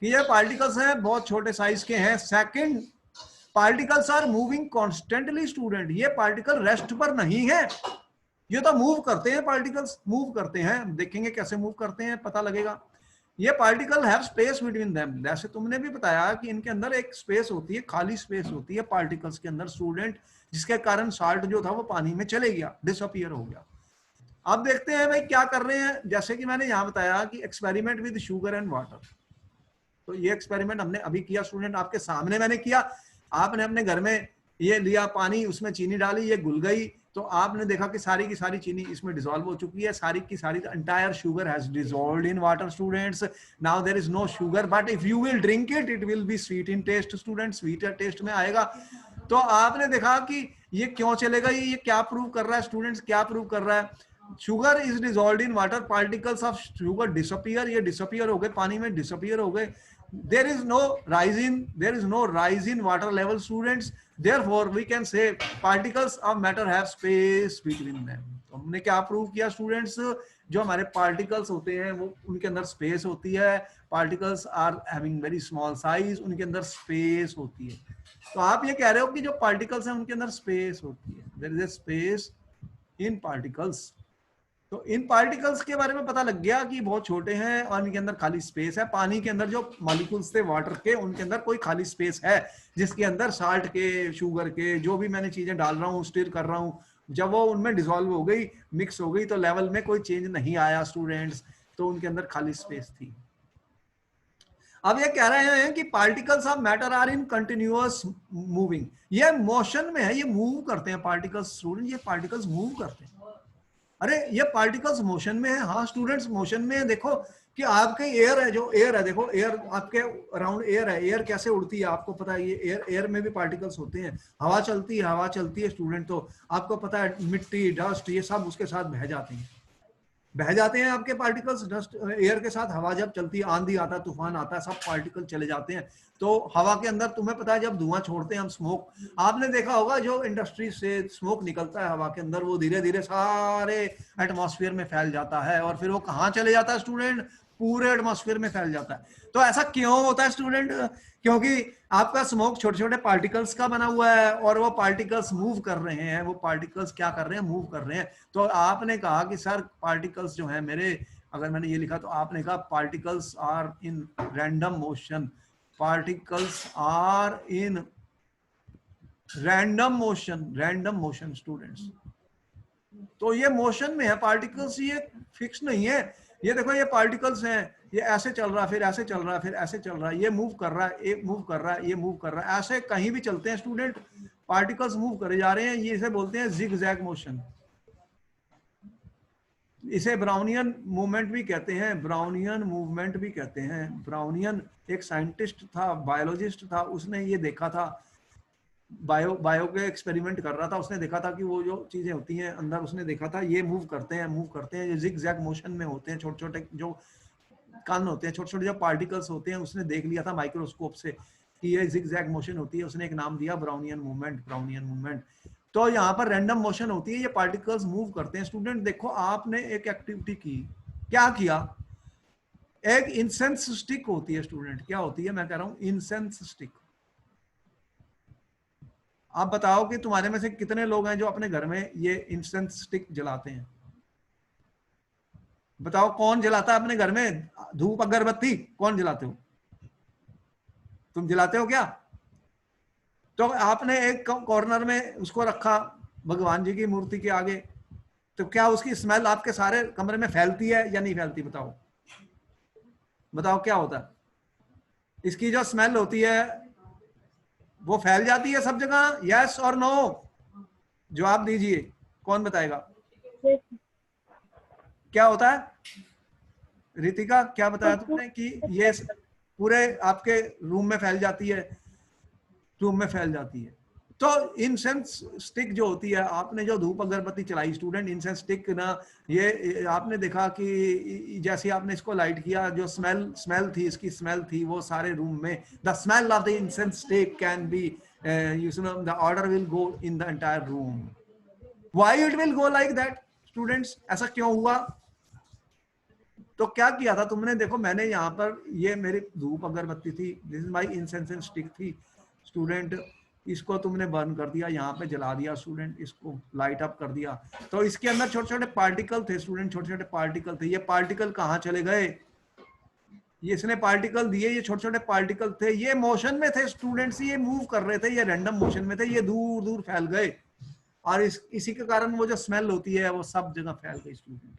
कि ये पार्टिकल्स हैं बहुत छोटे साइज के हैं। Second, particles are moving constantly student, ये पार्टिकल रेस्ट पर नहीं है, ये तो मूव करते हैं, पार्टिकल्स मूव करते हैं। देखेंगे कैसे मूव करते हैं, पता लगेगा। ये particle have space between them, जैसे तुमने भी बताया कि इनके अंदर एक स्पेस होती है, खाली स्पेस होती है पार्टिकल्स के अंदर स्टूडेंट, जिसके कारण साल्ट जो था वो पानी में चले गया, डिसअपीयर हो गया। अब देखते हैं भाई क्या कर रहे हैं। जैसे कि मैंने यहाँ बताया कि experiment with sugar and water, तो ये एक्सपेरिमेंट हमने अभी किया स्टूडेंट, आपके सामने मैंने किया। आपने अपने घर में ये लिया पानी, उसमें चीनी डाली, ये घुल गई, तो आपने देखा कि सारी की सारी चीनी इसमें डिसॉल्व हो चुकी है, सारी की सारी entire sugar has dissolved in water students. Now there is no sugar, but if you will drink it, it will be sweet in taste students, sweet taste में आएगा। तो आपने देखा कि ये क्यों चलेगा, ये क्या प्रूव कर रहा है स्टूडेंट्स, क्या प्रूव कर रहा है? Sugar is dissolved in water, particles of sugar disappear, ये डिसअपीयर हो गए, पानी में डिसअपीयर हो गए। there is no rise in water level students, therefore we can say particles of matter have space between them। तो हमने क्या प्रूव किया स्टूडेंट्स, जो हमारे पार्टिकल्स होते हैं वो उनके अंदर स्पेस होती है, particles are having very small size, उनके अंदर स्पेस होती है। तो आप ये कह रहे हो कि जो पार्टिकल्स हैं उनके अंदर स्पेस होती है, there is a space in particles. तो इन पार्टिकल्स के बारे में पता लग गया कि बहुत छोटे हैं और इनके अंदर खाली स्पेस है। पानी के अंदर जो मॉलिक्यूल्स थे वाटर के, उनके अंदर कोई खाली स्पेस है, जिसके अंदर साल्ट के, शुगर के, जो भी मैंने चीजें डाल रहा हूँ, स्टिर कर रहा हूँ, जब वो उनमें डिसॉल्व हो गई, मिक्स हो गई, तो लेवल में कोई चेंज नहीं आया स्टूडेंट्स, तो उनके अंदर खाली स्पेस थी। अब ये कह रहे हैं कि particles of matter are in continuous moving, ये मोशन में है, ये मूव करते हैं पार्टिकल्स स्टूडेंट, ये पार्टिकल्स मूव करते हैं। अरे ये पार्टिकल्स मोशन में है, हाँ स्टूडेंट्स मोशन में है। देखो कि आपके एयर है, जो एयर है, देखो एयर आपके अराउंड एयर है, एयर कैसे उड़ती है आपको पता है, ये एयर में भी पार्टिकल्स होते हैं। हवा चलती है स्टूडेंट, तो आपको पता है मिट्टी, डस्ट, ये सब उसके साथ बह जाते हैं आपके पार्टिकल्स, डस्ट एयर के साथ। हवा जब चलती है, आंधी आता है, तूफान आता है, सब पार्टिकल चले जाते हैं। तो हवा के अंदर तुम्हें पता है जब धुआं छोड़ते हैं हम, स्मोक, आपने देखा होगा जो इंडस्ट्री से स्मोक निकलता है हवा के अंदर, वो धीरे धीरे सारे एटमॉस्फेयर में फैल जाता है और फिर वो कहाँ चले जाता है स्टूडेंट, पूरे एटमॉस्फेयर में फैल जाता है। तो ऐसा क्यों होता है स्टूडेंट? क्योंकि आपका स्मोक छोटे छोटे पार्टिकल्स का बना हुआ है और वो पार्टिकल्स मूव कर रहे हैं। वो पार्टिकल्स क्या कर रहे हैं? मूव कर रहे हैं। तो आपने कहा कि सर पार्टिकल्स जो है मेरे, अगर मैंने ये लिखा तो आपने कहा particles are in random motion, particles are in random motion students. तो ये मोशन में है पार्टिकल्स, ये फिक्स नहीं है। ये देखो ये पार्टिकल्स हैं, ये ऐसे चल रहा, फिर ऐसे चल रहा, फिर ऐसे चल रहा, ये मूव कर रहा है, ये मूव कर रहा है, ये मूव कर रहा है, ऐसे कहीं भी चलते हैं स्टूडेंट, पार्टिकल्स मूव करे जा रहे हैं। ये इसे बोलते हैं जिगजैग मोशन। इसे ब्राउनियन मूवमेंट भी कहते हैं, ब्राउनियन मूवमेंट भी कहते हैं। ब्राउनियन एक साइंटिस्ट था, बायोलॉजिस्ट था, उसने ये देखा था, बायो के एक्सपेरिमेंट कर रहा था, उसने देखा था कि वो जो चीजें होती हैं अंदर, उसने देखा था ये मूव करते हैं, ये जिगजैग मोशन में होते हैं। छोटे छोटे जो कण होते हैं, छोटे छोटे जो पार्टिकल्स होते हैं, उसने देख लिया था माइक्रोस्कोप से कि ये जिगजैग मोशन होती है। उसने एक नाम दिया ब्राउनियन मूवमेंट। तो यहाँ पर रैंडम मोशन होती है, ये पार्टिकल्स मूव करते हैं। स्टूडेंट देखो आपने एक एक्टिविटी की, क्या किया? एक इंसेंस स्टिक होती है स्टूडेंट, क्या होती है? मैं कह रहा हूं इंसेंस स्टिक। आप बताओ कि तुम्हारे में से कितने लोग हैं जो अपने घर में ये इंसेंस स्टिक जलाते हैं? बताओ कौन जलाता है अपने घर में धूप अगरबत्ती? कौन जलाते हो? तुम जलाते हो क्या? तो आपने एक कॉर्नर में उसको रखा भगवान जी की मूर्ति के आगे, तो क्या उसकी स्मेल आपके सारे कमरे में फैलती है या नहीं फैलती? बताओ बताओ क्या होता है? इसकी जो स्मेल होती है वो फैल जाती है सब जगह, यस और नो? जवाब दीजिए, कौन बताएगा क्या होता है? रितिका क्या बताया तुमने कि ये पूरे आपके रूम में फैल जाती है, रूम में फैल जाती है। तो इंसेंस स्टिक जो होती है, आपने जो धूप अगरबत्ती चलाई स्टूडेंट, इंसेंस स्टिक ना, ये आपने देखा कि जैसे आपने इसको लाइट किया, जो स्मेल थी, इसकी स्मेल थी वो सारे रूम में, the smell of the incense stick can be the order will go in the entire room. Why it will go like that students? ऐसा क्यों हुआ? तो क्या किया था तुमने? देखो मैंने यहाँ पर, ये मेरी धूप अगरबत्ती थी, this is my incense stick थी स्टूडेंट, इसको तुमने बर्न कर दिया, यहाँ पे जला दिया स्टूडेंट, इसको लाइट अप कर दिया। तो इसके अंदर छोटे छोटे पार्टिकल थे स्टूडेंट, छोटे छोटे पार्टिकल थे। ये पार्टिकल कहाँ चले गए? ये इसने पार्टिकल दिए, ये छोटे छोटे पार्टिकल थे, ये मोशन में थे स्टूडेंट्स, ये मूव कर रहे थे, ये रैंडम मोशन में थे, ये दूर दूर फैल गए, और इसी के कारण वो जो स्मेल होती है वो सब जगह फैल गई स्टूडेंट,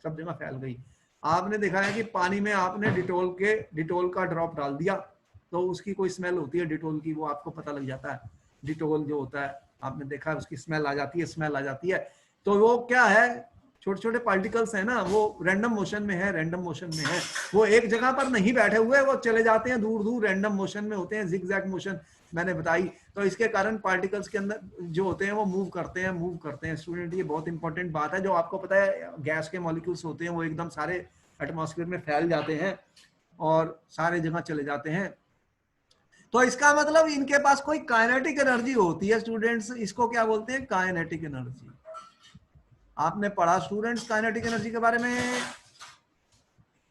सब जगह फैल गई। आपने देखा है कि पानी में आपने डिटोल का ड्रॉप डाल दिया तो उसकी कोई स्मेल होती है डिटोल की, वो आपको पता लग जाता है। डिटोल जो होता है आपने देखा है, उसकी स्मेल आ जाती है। तो वो क्या है? छोटे छोटे पार्टिकल्स है ना, वो रैंडम मोशन में है, वो एक जगह पर नहीं बैठे हुए, वो चले जाते हैं दूर दूर, रैंडम मोशन में होते हैं, जिगजैग मोशन मैंने बताई। तो इसके कारण पार्टिकल्स के अंदर जो होते हैं वो मूव करते हैं स्टूडेंट। ये बहुत इंपॉर्टेंट बात है। जो आपको पता है गैस के मॉलिक्यूल्स होते हैं वो एकदम सारे एटमॉस्फेयर में फैल जाते हैं और सारे जगह चले जाते हैं। तो इसका मतलब इनके पास कोई काइनेटिक एनर्जी होती है स्टूडेंट्स, इसको क्या बोलते हैं? Kinetic energy. आपने पढ़ा स्टूडेंट्स काइनेटिक एनर्जी के बारे में?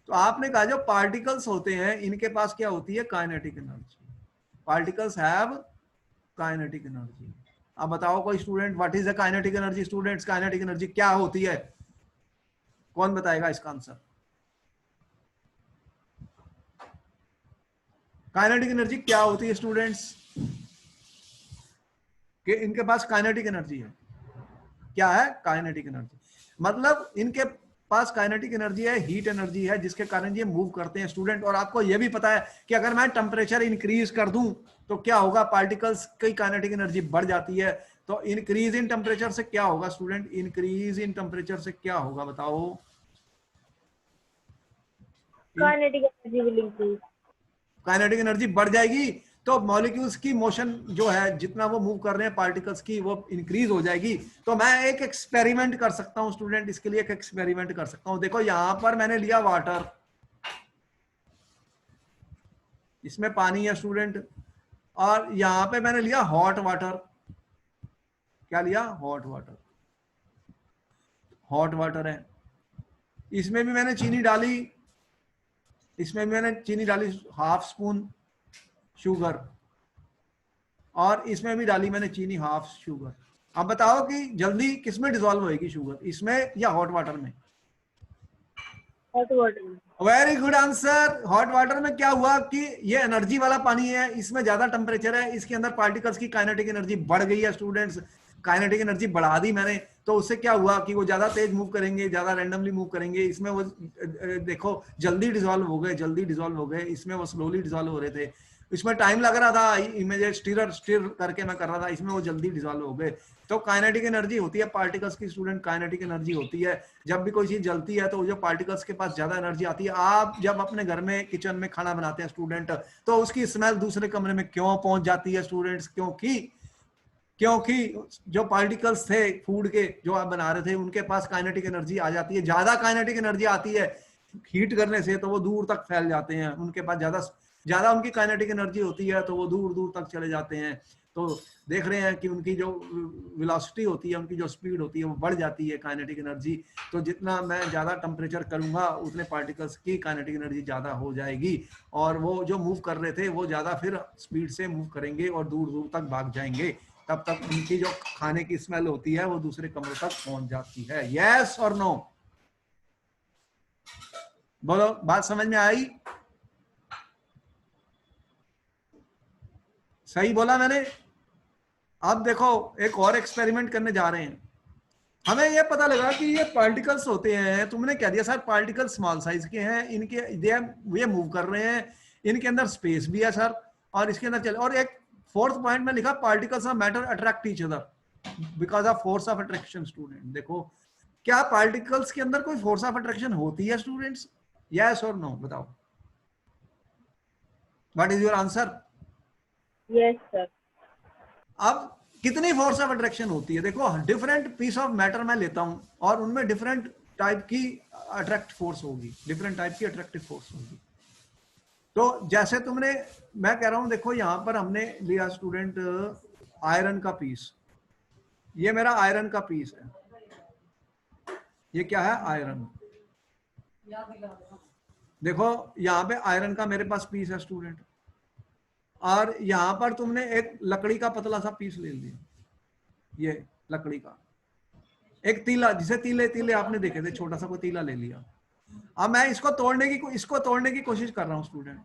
तो आपने कहा जो पार्टिकल्स होते हैं इनके पास क्या होती है? Kinetic energy. Particles have kinetic energy. अब बताओ कोई student, what is the kinetic energy students? Kinetic energy क्या होती है? कौन बताएगा इसका आंसर? काइनेटिक एनर्जी क्या होती है स्टूडेंट्स? कि इनके पास काइनेटिक एनर्जी है। क्या है? Kinetic energy. मतलब इनके पास काइनेटिक एनर्जी है, हीट एनर्जी है, जिसके कारण ये मूव करते हैं स्टूडेंट। और आपको यह भी पता है कि अगर मैं टेम्परेचर इंक्रीज कर दूं तो क्या होगा? पार्टिकल्स की काइनेटिक एनर्जी बढ़ जाती है। तो इंक्रीज इन टेम्परेचर से क्या होगा स्टूडेंट? इंक्रीज इन टेम्परेचर से क्या होगा बताओ? Kinetic energy will increase. Kinetic energy बढ़ जाएगी, तो मॉलिक्यूल्स की मोशन जो है, जितना वो मूव कर रहे हैं पार्टिकल्स की, वो इंक्रीज हो जाएगी। तो मैं एक एक्सपेरिमेंट कर सकता हूं स्टूडेंट, इसके लिए एक एक्सपेरिमेंट कर सकता हूं। देखो यहां पर मैंने लिया वाटर, इसमें पानी है स्टूडेंट, और यहां पे मैंने लिया हॉट वाटर। क्या लिया? Hot water. हॉट वाटर है, इसमें भी मैंने चीनी डाली, इसमें मैंने चीनी डाली हाफ स्पून शुगर, और इसमें भी डाली मैंने चीनी हाफ शुगर। अब बताओ कि जल्दी किसमें डिसॉल्व होएगी शुगर, इसमें या हॉट वाटर में? हॉट वाटर में। Very good answer. Hot water में क्या हुआ कि ये एनर्जी वाला पानी है, इसमें ज्यादा टेम्परेचर है, इसके अंदर पार्टिकल्स की काइनेटिक एनर्जी बढ़ गई है स्टूडेंट्स, काइनेटिक एनर्जी बढ़ा दी मैंने, तो उससे क्या हुआ कि वो ज्यादा तेज मूव करेंगे, ज्यादा रैंडमली मूव करेंगे। इसमें वो देखो जल्दी डिसॉल्व हो गए, जल्दी डिसॉल्व हो गए, इसमें वो स्लोली डिसॉल्व हो रहे थे, इसमें टाइम लग रहा था, इमीडिएट स्टिर करके मैं कर रहा था, इसमें वो जल्दी डिसॉल्व हो गए। तो काइनेटिक एनर्जी होती है पार्टिकल्स की स्टूडेंट, काइनेटिक एनर्जी होती है। जब भी कोई चीज जलती है तो जो पार्टिकल्स के पास ज्यादा एनर्जी आती है। आप जब अपने घर में किचन में खाना बनाते हैं स्टूडेंट, तो उसकी स्मेल दूसरे कमरे में क्यों पहुंच जाती है स्टूडेंट्स? क्योंकि जो पार्टिकल्स थे फूड के जो आप बना रहे थे, उनके पास काइनेटिक एनर्जी आ जाती है, ज्यादा काइनेटिक एनर्जी आती है हीट करने से, तो वो दूर तक फैल जाते हैं, उनके पास ज्यादा उनकी काइनेटिक एनर्जी होती है, तो वो दूर दूर तक चले जाते हैं। तो देख रहे हैं कि उनकी जो वेलोसिटी होती है, उनकी जो स्पीड होती है, वो बढ़ जाती है काइनेटिक एनर्जी। तो जितना मैं ज्यादा टेम्परेचर करूंगा उतने पार्टिकल्स की काइनेटिक एनर्जी ज्यादा हो जाएगी, और वो जो मूव कर रहे थे वो ज्यादा फिर स्पीड से मूव करेंगे और दूर दूर तक भाग जाएंगे। तब तक उनकी जो खाने की स्मेल होती है वो दूसरे कमरों तक पहुंच जाती है। यस और नो? बोलो, बात समझ में आई? सही बोला मैंने? अब देखो एक और एक्सपेरिमेंट करने जा रहे हैं। हमें यह पता लगा कि ये पार्टिकल्स होते हैं, तुमने क्या दिया सर, पार्टिकल स्मॉल साइज के हैं, इनके ये मूव कर रहे हैं, इनके अंदर स्पेस भी है सर, और इसके अंदर चले, और एक फोर्थ पॉइंट में लिखा particles of matter attract each other because of force of attraction. Student देखो, क्या पार्टिकल्स के अंदर कोई फोर्स ऑफ अट्रैक्शन होती है स्टूडेंट्स? यस और नो बताओ, what is your answer? Yes sir. अब कितनी फोर्स ऑफ अट्रैक्शन होती है? देखो डिफरेंट पीस ऑफ मैटर मैं लेता हूं और उनमें डिफरेंट टाइप की अट्रैक्ट फोर्स होगी, डिफरेंट टाइप की अट्रैक्टिव फोर्स होगी। तो जैसे तुमने, मैं कह रहा हूं देखो यहां पर हमने लिया स्टूडेंट आयरन का पीस, ये मेरा आयरन का पीस है, ये क्या है? आयरन। देखो यहां पे आयरन का मेरे पास पीस है स्टूडेंट, और यहां पर तुमने एक लकड़ी का पतला सा पीस ले लिया, ये लकड़ी का एक तीला, जिसे तीले तीले आपने देखे थे, छोटा सा कोई तीला ले लिया। अब मैं इसको तोड़ने की कोशिश कर रहा हूं स्टूडेंट,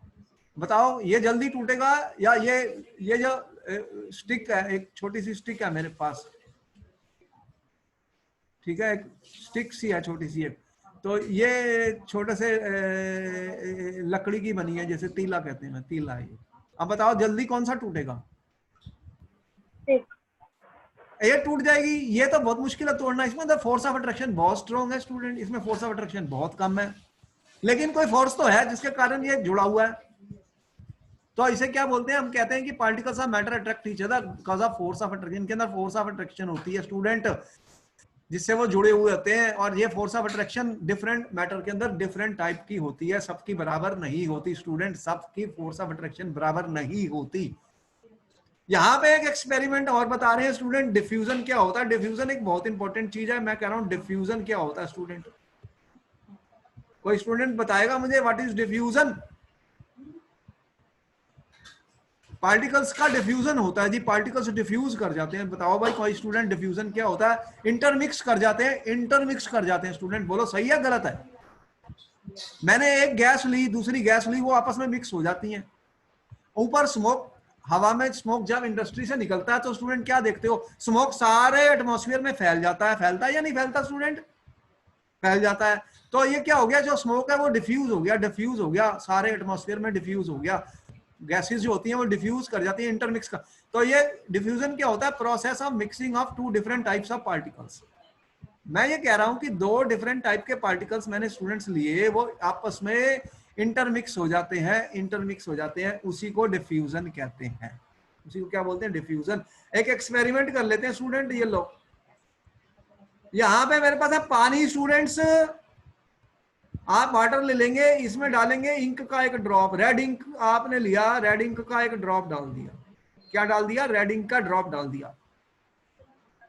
बताओ ये जल्दी टूटेगा या ये जो स्टिक है, एक छोटी सी स्टिक है मेरे पास, ठीक है, एक स्टिक सी है छोटी सी एक, तो ये छोटे से लकड़ी की बनी है, जैसे तीला कहते हैं, तीला है ये। अब बताओ जल्दी कौन सा टूटेगा? ये टूट जाएगी, ये तो बहुत मुश्किल है तोड़ना, इसमें तो फोर्स ऑफ अट्रैक्शन बहुत स्ट्रॉन्ग है स्टूडेंट, इसमें फोर्स ऑफ अट्रैक्शन बहुत कम है, लेकिन कोई फोर्स तो है जिसके कारण ये जुड़ा हुआ है। तो इसे क्या बोलते हैं? हम कहते हैं कि particles of matter attract each other because of force of attraction. इनके अंदर फोर्स ऑफ अट्रैक्शन होती है स्टूडेंट, जिससे वो जुड़े हुए होते हैं, और ये force of attraction different matter के अंदर डिफरेंट टाइप की होती है, सबकी बराबर नहीं होती स्टूडेंट, सबकी फोर्स ऑफ अट्रैक्शन बराबर नहीं होती। यहां पे एक एक्सपेरिमेंट और बता रहे हैं स्टूडेंट, डिफ्यूजन क्या होता है। डिफ्यूजन एक बहुत इंपॉर्टेंट चीज है, मैं कह रहा हूं डिफ्यूजन क्या होता है स्टूडेंट? कोई स्टूडेंट बताएगा मुझे व्हाट इज डिफ्यूजन? पार्टिकल्स का डिफ्यूजन होता है जी, पार्टिकल्स डिफ्यूज कर जाते हैं। बताओ भाई कोई स्टूडेंट, डिफ्यूजन क्या होता है? इंटरमिक्स कर जाते हैं, इंटरमिक्स कर जाते हैं स्टूडेंट, बोलो सही है गलत है? मैंने एक गैस ली, दूसरी गैस ली, वो आपस में मिक्स हो जाती हैं। ऊपर स्मोक, हवा में स्मोक जब इंडस्ट्री से निकलता है तो स्टूडेंट क्या देखते हो? स्मोक सारे एटमॉस्फेयर में फैल जाता है, फैलता है या नहीं फैलता स्टूडेंट? फैल जाता है। तो ये क्या हो गया, जो स्मोक है वो डिफ्यूज हो गया, डिफ्यूज हो गया, सारे एटमॉस्फेयर में डिफ्यूज हो गया, गैसेस जो होती हैं वो डिफ्यूज कर जाती है, इंटरमिक्स का। तो ये डिफ्यूजन क्या होता है? Process of mixing of two different types of particles. मैं ये कह रहा हूं कि दो डिफरेंट टाइप के पार्टिकल्स मैंने स्टूडेंट्स लिए, वो आपस में इंटरमिक्स हो जाते हैं, इंटरमिक्स हो जाते हैं, उसी को डिफ्यूजन कहते हैं, उसी को क्या बोलते हैं? डिफ्यूजन। एक एक्सपेरिमेंट कर लेते हैं स्टूडेंट, ये लो, यहां पे मेरे पास है पानी स्टूडेंट्स, आप वाटर ले लेंगे, इसमें डालेंगे इंक का एक ड्रॉप, रेड इंक आपने लिया, रेड इंक का एक ड्रॉप डाल दिया, क्या डाल दिया? रेड इंक का ड्रॉप डाल दिया।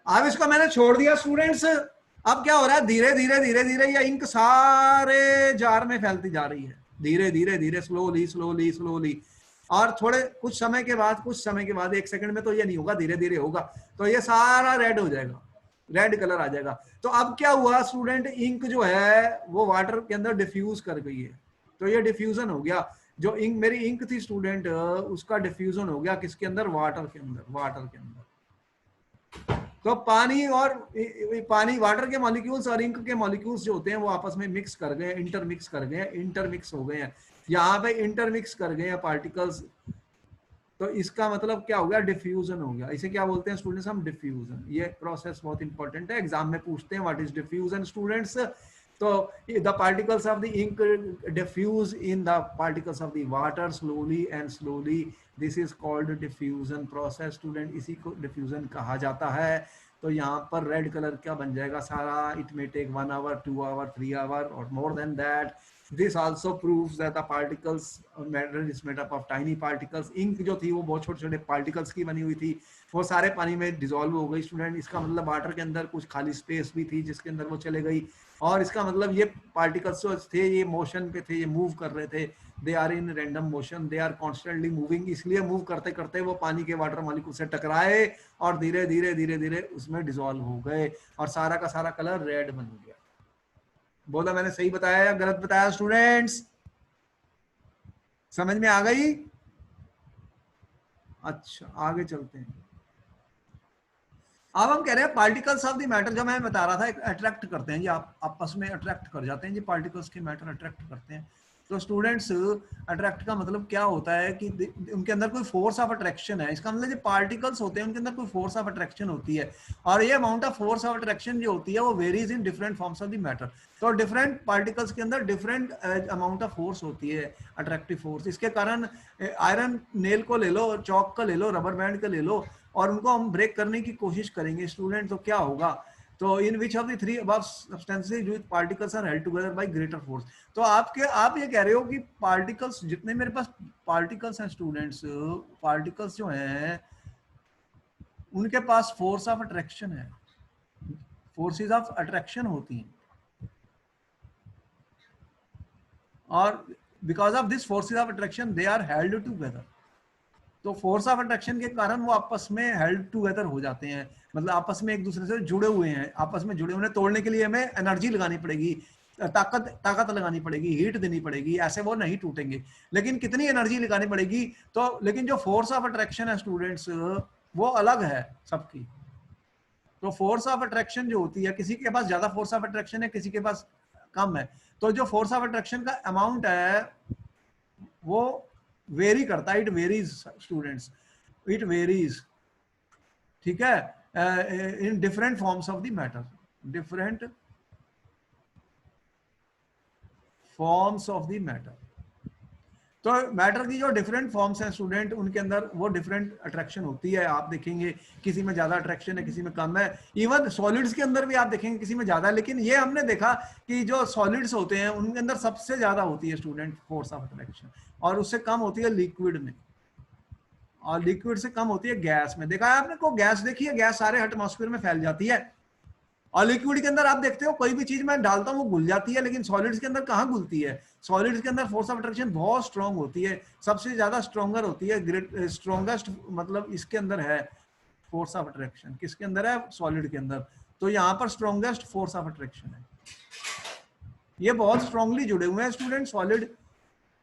अब इसको मैंने छोड़ दिया स्टूडेंट्स, अब क्या हो रहा है? धीरे धीरे धीरे धीरे ये इंक सारे जार में फैलती जा रही है, धीरे धीरे धीरे, स्लोली स्लोली स्लोली, और थोड़े कुछ समय के बाद 1 सेकंड में तो ये नहीं होगा, धीरे धीरे होगा, तो ये सारा रेड हो जाएगा, रेड कलर आ जाएगा। तो अब क्या हुआ स्टूडेंट, इंक जो है वो वाटर के अंदर डिफ्यूज कर गई है, तो ये डिफ्यूजन हो गया। जो इंक, मेरी इंक थी स्टूडेंट, उसका डिफ्यूजन हो गया किसके अंदर, वाटर के अंदर, वाटर के अंदर। तो पानी और पानी, वाटर के मॉलिक्यूल्स और इंक के मॉलिक्यूल्स जो होते हैं वो आपस में मिक्स कर गए, इंटरमिक्स कर गए, इंटरमिक्स हो गए हैं, यहाँ पे इंटरमिक्स कर गए हैं पार्टिकल्स। तो इसका मतलब क्या हो गया, डिफ्यूजन हो गया। इसे क्या बोलते हैं स्टूडेंट्स हम, डिफ्यूजन। ये प्रोसेस बहुत इंपॉर्टेंट है, एग्जाम में पूछते हैं व्हाट इज डिफ्यूजन स्टूडेंट्स। तो the particles of the ink diffuse in the particles of the water slowly and slowly, this is called diffusion process student, इसी को डिफ्यूजन कहा जाता है। तो यहाँ पर रेड कलर क्या बन जाएगा सारा, it may take 1 hour 2 hour 3 hour और more than that. This also proves that the particles matter is made up of tiny particles. Ink जो थी वो बहुत छोटे छोटे पार्टिकल्स की बनी हुई थी, वो सारे पानी में डिसॉल्व हो गई स्टूडेंट। इसका मतलब वाटर के अंदर कुछ खाली स्पेस भी थी जिसके अंदर वो चले गई, और इसका मतलब ये पार्टिकल्स जो थे ये मोशन पे थे, ये मूव कर रहे थे, they are in random motion, they are constantly moving, इसलिए मूव करते करते वो पानी के वाटर मॉलिक्यूल से टकराए और धीरे धीरे धीरे धीरे उसमें डिसॉल्व हो गए, और सारा का सारा कलर रेड बन गया। बोला मैंने सही बताया या गलत बताया स्टूडेंट्स, समझ में आ गई? अच्छा आगे चलते हैं। अब हम कह रहे हैं पार्टिकल्स ऑफ द मैटर, जो मैं बता रहा था अट्रैक्ट करते हैं, ये आप आपस में अट्रैक्ट कर जाते हैं, ये पार्टिकल्स के मैटर अट्रैक्ट करते हैं। तो स्टूडेंट्स अट्रैक्ट का मतलब क्या होता है कि उनके अंदर कोई फोर्स ऑफ अट्रैक्शन है, इसका मतलब जो पार्टिकल्स होते हैं उनके अंदर कोई फोर्स ऑफ अट्रैक्शन होती है, और ये amount of force of attraction जो होती है वो varies in different forms of the matter. तो डिफरेंट पार्टिकल्स के अंदर डिफरेंट अमाउंट ऑफ फोर्स होती है, अट्रैक्टिव फोर्स। इसके कारण आयरन नेल को ले लो, चौक का ले लो, रबर बैंड का ले लो, और उनको हम ब्रेक करने की कोशिश करेंगे स्टूडेंट, तो क्या होगा, तो in which of the three above substances which particles are held together by greater force. तो आप ये कह रहे हो कि पार्टिकल्स, जितने मेरे पास पार्टिकल्स हैं स्टूडेंट्स, पार्टिकल्स जो हैं उनके पास फोर्स ऑफ अट्रैक्शन है, फोर्सेस ऑफ अट्रैक्शन होती हैं, और because of this forces of attraction they are held together. तो फोर्स ऑफ अट्रैक्शन के कारण वो आपस में हेल्ड टुगेदर हो जाते हैं, मतलब आपस में एक दूसरे से जुड़े हुए हैं, आपस में जुड़े, उन्हें तोड़ने के लिए हमें एनर्जी लगानी पड़ेगी, ताकत लगानी पड़ेगी, हीट देनी पड़ेगी, ऐसे वो नहीं टूटेंगे। लेकिन कितनी एनर्जी लगानी पड़ेगी, तो लेकिन जो फोर्स ऑफ अट्रैक्शन है स्टूडेंट्स वो अलग है सबकी। तो फोर्स ऑफ अट्रैक्शन जो होती है, किसी के पास ज्यादा फोर्स ऑफ अट्रैक्शन है, किसी के पास कम है, तो जो फोर्स ऑफ अट्रैक्शन का अमाउंट है वो वेरी करता है, it varies students, it varies, ठीक है, in different forms of the matter, different forms of the matter. तो मैटर की जो डिफरेंट फॉर्म्स हैं स्टूडेंट, उनके अंदर वो डिफरेंट अट्रैक्शन होती है। आप देखेंगे किसी में ज्यादा अट्रैक्शन है, किसी में कम है। इवन सॉलिड्स के अंदर भी आप देखेंगे किसी में ज्यादा है, लेकिन ये हमने देखा कि जो सॉलिड्स होते हैं उनके अंदर सबसे ज्यादा होती है स्टूडेंट फोर्स ऑफ अट्रैक्शन, और उससे कम होती है लिक्विड में, और लिक्विड से कम होती है गैस में। देखा है आपने को गैस देखी है, गैस सारे एटमॉस्फेयर में फैल जाती है, और लिक्विड के अंदर आप देखते हो कोई भी चीज मैं डालता हूं वो घुल जाती है, लेकिन सॉलिड्स के अंदर कहां घुलती है? सॉलिड्स के अंदर फोर्स ऑफ अट्रैक्शन बहुत स्ट्रांग होती है, सबसे ज्यादा स्ट्रॉन्गर होती है, स्ट्रॉन्गेस्ट मतलब इसके अंदर है फोर्स ऑफ अट्रैक्शन, किसके अंदर है? सॉलिड के अंदर। तो यहाँ पर स्ट्रॉन्गेस्ट फोर्स ऑफ अट्रैक्शन है, ये बहुत स्ट्रांगली जुड़े हुए हैं स्टूडेंट सॉलिड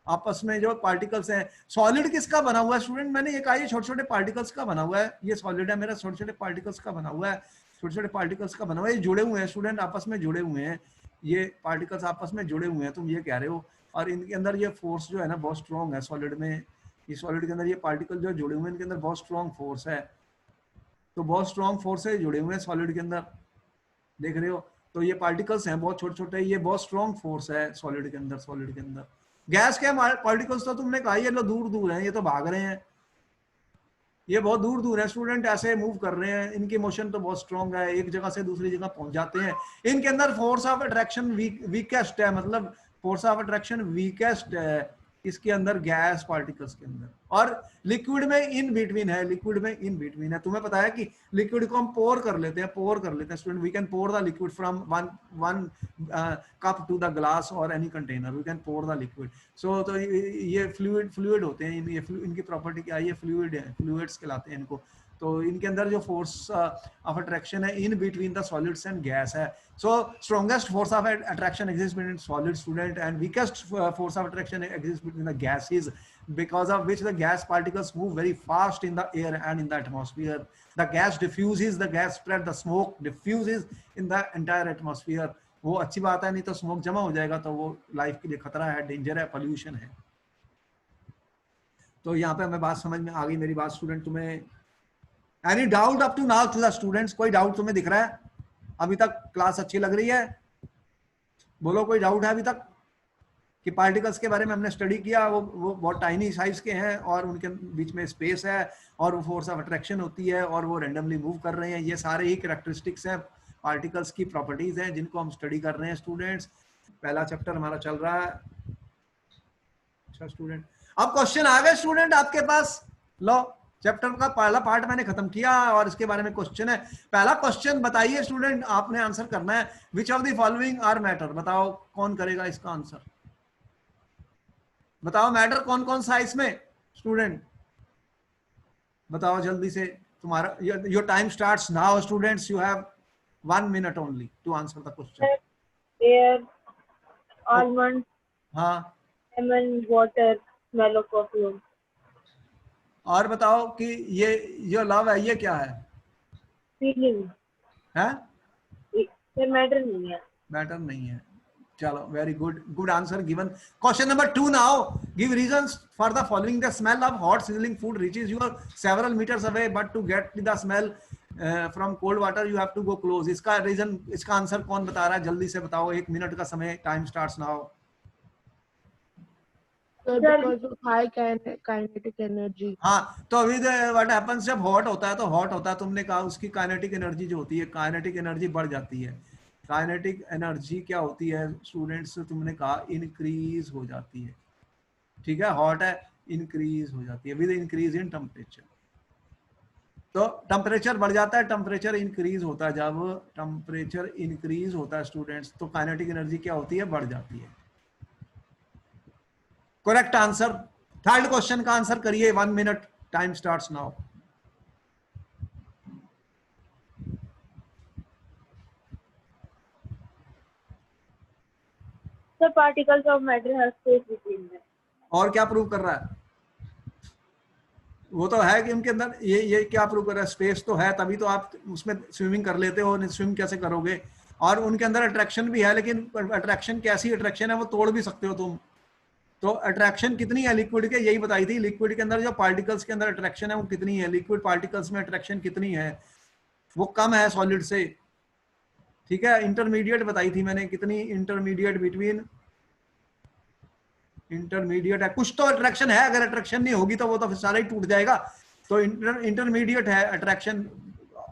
आपस में। जो पार्टिकल्स हैं, सॉलिड किसका बना हुआ है स्टूडेंट? मैंने ये कहा ये छोटे छोटे पार्टिकल्स का बना हुआ है, ये सॉलिड है मेरा, छोटे छोटे पार्टिकल्स का बना हुआ है, छोटे छोटे पार्टिकल्स का बना हुआ है, ये जुड़े हुए हैं स्टूडेंट, आपस में जुड़े हुए हैं, ये पार्टिकल्स आपस में जुड़े हुए हैं, तुम ये कह रहे हो। और इनके अंदर ये फोर्स जो है ना बहुत स्ट्रॉन्ग है सॉलिड में, ये सॉलिड के अंदर ये पार्टिकल जो जुड़े हुए हैं इनके अंदर बहुत स्ट्रॉन्ग फोर्स है, तो बहुत स्ट्रॉन्ग फोर्स से जुड़े हुए हैं सॉलिड के अंदर, देख रहे हो। तो ये पार्टिकल्स हैं बहुत छोटे छोटे, ये बहुत स्ट्रॉन्ग फोर्स है सॉलिड के अंदर, सॉलिड के अंदर। गैस के पार्टिकल्स तो तुमने कहा ये लो दूर दूर हैं, ये तो भाग रहे हैं, ये बहुत दूर दूर है स्टूडेंट, ऐसे मूव कर रहे हैं, इनकी मोशन तो बहुत स्ट्रॉन्ग है, एक जगह से दूसरी जगह पहुंच जाते हैं। इनके अंदर फोर्स ऑफ अट्रैक्शन वीकेस्ट है, मतलब फोर्स ऑफ अट्रैक्शन वीकेस्ट है इसके अंदर गैस पार्टिकल्स के अंदर। और लिक्विड में इन बिटवीन है, लिक्विड में इन बिटवीन है। तुम्हें पता है कि लिक्विड को हम पोर कर लेते हैं, पोर कर लेते हैं student, we can pour the liquid from one cup to the glass और any container, we can pour the liquid. So तो ये फ्लूइड होते हैं, इनकी प्रॉपर्टी क्या है, ये फ्लूइड है, फ्लूइड्स कहलाते हैं इनको। तो इनके अंदर जो फोर्स ऑफ अट्रैक्शन है in between the solids and gas है। So strongest force of attraction exist between solid student and weakest force of attraction exist between the gases, because of which the gas particles move very fast in the air and in the atmosphere. The gas diffuses, the gas spread, the smoke diffuses in the entire atmosphere. वो अच्छी बात है, नहीं तो smoke जमा हो जाएगा तो वो लाइफ के लिए खतरा है, डेंजर है, पोल्यूशन है। तो यहाँ पे हमें बात समझ में आ गई मेरी बात स्टूडेंट? तुम्हें any doubt up to now to the students? कोई डाउट तुम्हें दिख रहा है? अभी तक क्लास अच्छी लग रही है? बोलो, कोई डाउट है अभी तक कि पार्टिकल्स के बारे में हमने स्टडी किया, वो बहुत टाइनी साइज के हैं और उनके बीच में स्पेस है और वो फोर्स ऑफ अट्रैक्शन होती है और वो रैंडमली मूव कर रहे हैं। ये सारे ही कैरेक्टरिस्टिक्स हैं, पार्टिकल्स की प्रॉपर्टीज हैं जिनको हम स्टडी कर रहे हैं स्टूडेंट्स। पहला चैप्टर हमारा चल रहा है। अच्छा स्टूडेंट, अब क्वेश्चन आ गए स्टूडेंट आपके पास। लो, चैप्टर का पहला पार्ट मैंने खत्म किया और इसके बारे में क्वेश्चन है। पहला क्वेश्चन बताइए स्टूडेंट, आपने आंसर करना है। Which of the following are matter? बताओ कौन करेगा इसका आंसर? बताओ मैटर कौन कौन सा इसमें स्टूडेंट? बताओ जल्दी से, तुम्हारा your time starts now students, you have 1 minute only to answer the question. Air, almond, हाँ, lemon, water, smell of perfume. और बताओ कि ये जो लव है ये क्या है? फीलिंग है? ये मैटर नहीं है। मैटर नहीं है। चलो, very good, good answer given. Question number 2 now, give reasons for the following. The smell of hot sizzling food reaches you several metres away, but to get the smell from cold water you have to go close. इसका reason, इसका answer कौन बता रहा है? जल्दी से बताओ, 1 minute का समय, time starts now. because of high kinetic energy. हाँ, तो अभी व्हाट हैपेंस, जब हॉट होता है तो हॉट होता है, तुमने कहा उसकी काइनेटिक एनर्जी जो होती है, काइनेटिक एनर्जी बढ़ जाती है। काइनेटिक एनर्जी क्या होती है स्टूडेंट्स? तुमने कहा इंक्रीज हो जाती है। ठीक है, हॉट है, इंक्रीज हो जाती है विद इंक्रीज इन टेम्परेचर। तो टेम्परेचर बढ़ जाता है, टेम्परेचर इंक्रीज होता है। जब टेम्परेचर इंक्रीज होता है स्टूडेंट्स, तो काइनेटिक एनर्जी क्या होती है? बढ़ जाती है। Correct answer. थर्ड क्वेश्चन का आंसर करिए, 1 minute, time starts now. The particles of matter have space between them. और क्या प्रूव कर रहा है? वो तो है कि उनके अंदर ये क्या प्रूव कर रहा है? स्पेस तो है, तभी तो आप उसमें स्विमिंग कर लेते हो। स्विम कैसे करोगे? और उनके अंदर अट्रैक्शन भी है, लेकिन अट्रैक्शन कैसी अट्रैक्शन है? वो तोड़ भी सकते हो तुम। तो अट्रैक्शन कितनी है लिक्विड के? यही बताई थी, लिक्विड के अंदर जो पार्टिकल्स के अंदर अट्रैक्शन है वो कितनी है? लिक्विड पार्टिकल्स में अट्रैक्शन कितनी है? वो कम है सॉलिड से। ठीक है, इंटरमीडिएट बताई थी मैंने, कितनी? इंटरमीडिएट बिटवीन, इंटरमीडिएट है, कुछ तो अट्रैक्शन है। अगर अट्रैक्शन नहीं होगी तो वो तो फिर सारा ही टूट जाएगा। तो इंटरमीडिएट है attraction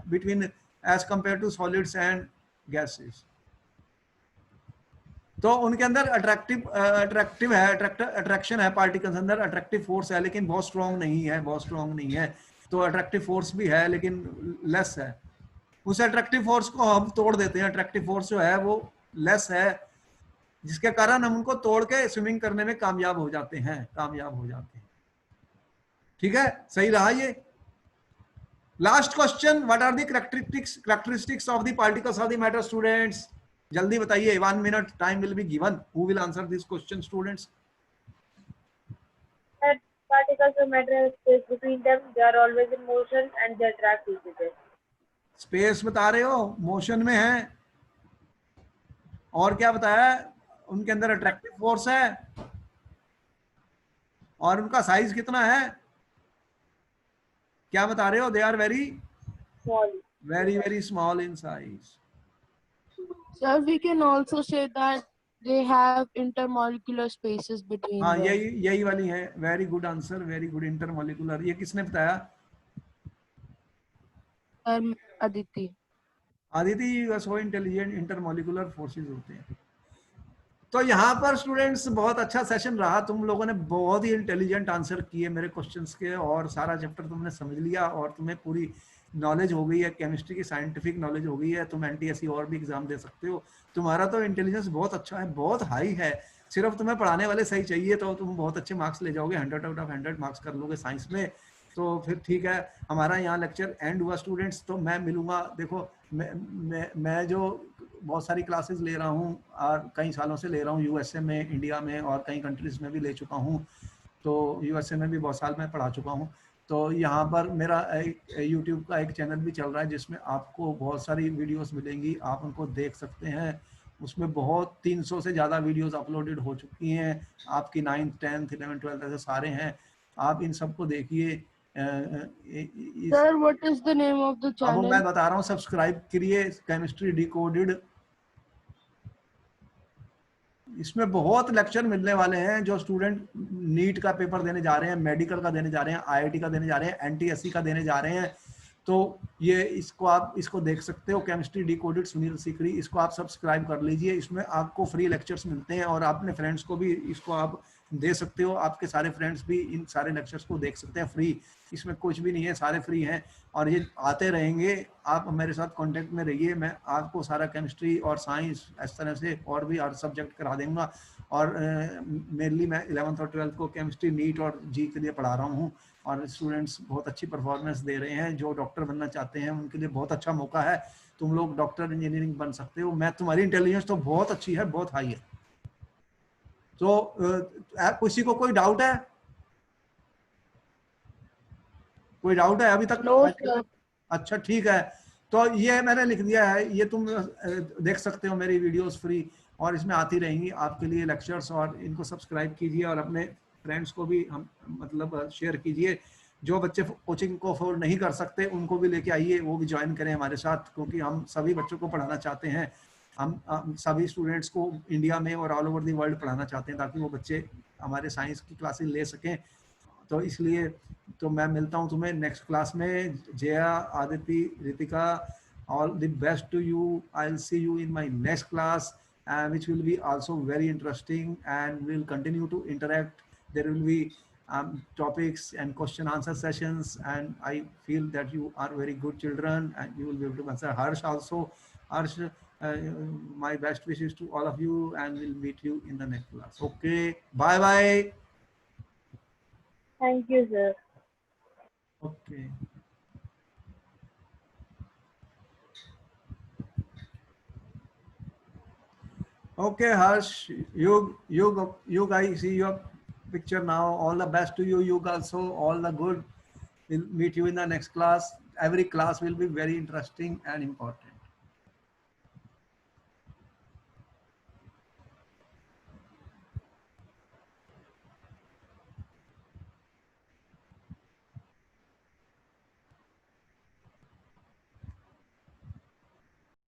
between as compared to solids and gases. तो उनके अंदर अट्रैक्टिव है, अट्रैक्शन है पार्टिकल्स अंदर, अट्रैक्टिव फोर्स है, लेकिन बहुत स्ट्रॉन्ग नहीं है, बहुत स्ट्रॉन्ग नहीं है। तो अट्रैक्टिव फोर्स भी है लेकिन लेस है। उस अट्रैक्टिव फोर्स को हम तोड़ देते हैं। अट्रैक्टिव फोर्स जो है वो लेस है, जिसके कारण हम उनको तोड़ के स्विमिंग करने में कामयाब हो जाते हैं, कामयाब हो जाते हैं। ठीक है, सही रहा ये। Last question, what are the characteristics of the particles of the matter students? जल्दी बताइए, 1 minute, time will be given. Who will answer this question students? That particles of matter have space between them. They are always in motion and they attract each other. Space बता रहे हो, motion में है, और क्या बताया? उनके अंदर अट्रैक्टिव फोर्स है, और उनका साइज कितना है? क्या बता रहे हो? They are very Small. Very small in size. Sir, we can also say that they have intermolecular spaces between हाँ, them. यही वाली है। Very good answer, very good, intermolecular. ये किसने बताया? Aditi. Aditi, you are so intelligent. Intermolecular forces होते हैं। तो यहाँ पर स्टूडेंट्स बहुत अच्छा सेशन रहा, तुम लोगों ने बहुत ही इंटेलिजेंट आंसर किए मेरे क्वेश्चंस के, और सारा चैप्टर तुमने समझ लिया और तुम्हें पूरी नॉलेज हो गई है, केमिस्ट्री की साइंटिफिक नॉलेज हो गई है, तुम एनटीएससी और भी एग्जाम दे सकते हो। तुम्हारा तो इंटेलिजेंस बहुत अच्छा है, बहुत हाई है, सिर्फ तुम्हें पढ़ाने वाले सही चाहिए तो तुम बहुत अच्छे मार्क्स ले जाओगे, 100 आउट ऑफ 100 मार्क्स कर लोगे साइंस में। तो फिर ठीक है, हमारा यहाँ लेक्चर एंड हुआ स्टूडेंट्स। तो मैं मिलूंगा, देखो मैं जो बहुत सारी क्लासेस ले रहा हूँ और कई सालों से ले रहा हूँ, यूएसए में, इंडिया में और कई कंट्रीज में भी ले चुका हूँ। तो यूएसए में भी बहुत साल में पढ़ा चुका हूँ। तो यहाँ पर मेरा एक यूट्यूब का एक चैनल भी चल रहा है जिसमें आपको बहुत सारी वीडियोस मिलेंगी, आप उनको देख सकते हैं। उसमें बहुत 300 से ज़्यादा वीडियोस अपलोडेड हो चुकी हैं, आपकी 9th 10th 11th 12th ऐसे सारे हैं, आप इन सबको देखिए। Sir, what is the name of the अब channel? मैं बता रहा हूँ, सब्सक्राइब करिए केमिस्ट्री डिकोडेड। इसमें बहुत लेक्चर मिलने वाले हैं, जो स्टूडेंट नीट का पेपर देने जा रहे हैं, मेडिकल का देने जा रहे हैं, आईआईटी का देने जा रहे हैं, एनटीएससी का देने जा रहे हैं। तो ये इसको आप इसको देख सकते हो, केमिस्ट्री डिकोडेड सुनील सीकरी, इसको आप सब्सक्राइब कर लीजिए। इसमें आपको फ्री लेक्चर्स मिलते हैं और अपने फ्रेंड्स को भी इसको आप दे सकते हो, आपके सारे फ्रेंड्स भी इन सारे लेक्चर्स को देख सकते हैं फ्री। इसमें कुछ भी नहीं है, सारे फ्री हैं और ये आते रहेंगे। आप मेरे साथ कांटेक्ट में रहिए, मैं आपको सारा केमिस्ट्री और साइंस इस तरह से और भी हर सब्जेक्ट करा दूंगा। और मेनली मैं 11th और 12th को केमिस्ट्री नीट और जी के लिए पढ़ा रहा हूँ और स्टूडेंट्स बहुत अच्छी परफॉर्मेंस दे रहे हैं। जो डॉक्टर बनना चाहते हैं उनके लिए बहुत अच्छा मौका है, तुम लोग डॉक्टर इंजीनियरिंग बन सकते हो। मैं तुम्हारी इंटेलिजेंस तो बहुत अच्छी है, बहुत हाई है। तो किसी को कोई डाउट है? कोई डाउट है अभी तक? No, sir. अच्छा ठीक है, तो ये मैंने लिख दिया है, ये तुम देख सकते हो मेरी वीडियोस फ्री, और इसमें आती रहेंगी आपके लिए लेक्चर्स। और इनको सब्सक्राइब कीजिए और अपने फ्रेंड्स को भी हम मतलब शेयर कीजिए। जो बच्चे कोचिंग को अफोर्ड नहीं कर सकते उनको भी लेके आइए, वो भी ज्वाइन करें हमारे साथ, क्योंकि हम सभी बच्चों को पढ़ाना चाहते हैं। हम सभी स्टूडेंट्स को इंडिया में और ऑल ओवर द वर्ल्ड पढ़ाना चाहते हैं, ताकि वो बच्चे हमारे साइंस की क्लासेस ले सकें। तो इसलिए तो मैं मिलता हूँ तुम्हें नेक्स्ट क्लास में। Jaya, Aditi, Ritika, all the best to you. I'll see you in my next class, which will be also very interesting, and we'll continue to interact. There will be topics and question answer sessions, and I feel that you are very good children and you will be able to answer. Harsh also. Harsh, my best wishes to all of you, and we'll meet you in the next class. Okay, bye bye. Thank you, sir. Okay. Okay, Harsh, you guys see your picture now. All the best to you. You also all the good. We'll meet you in the next class. Every class will be very interesting and important.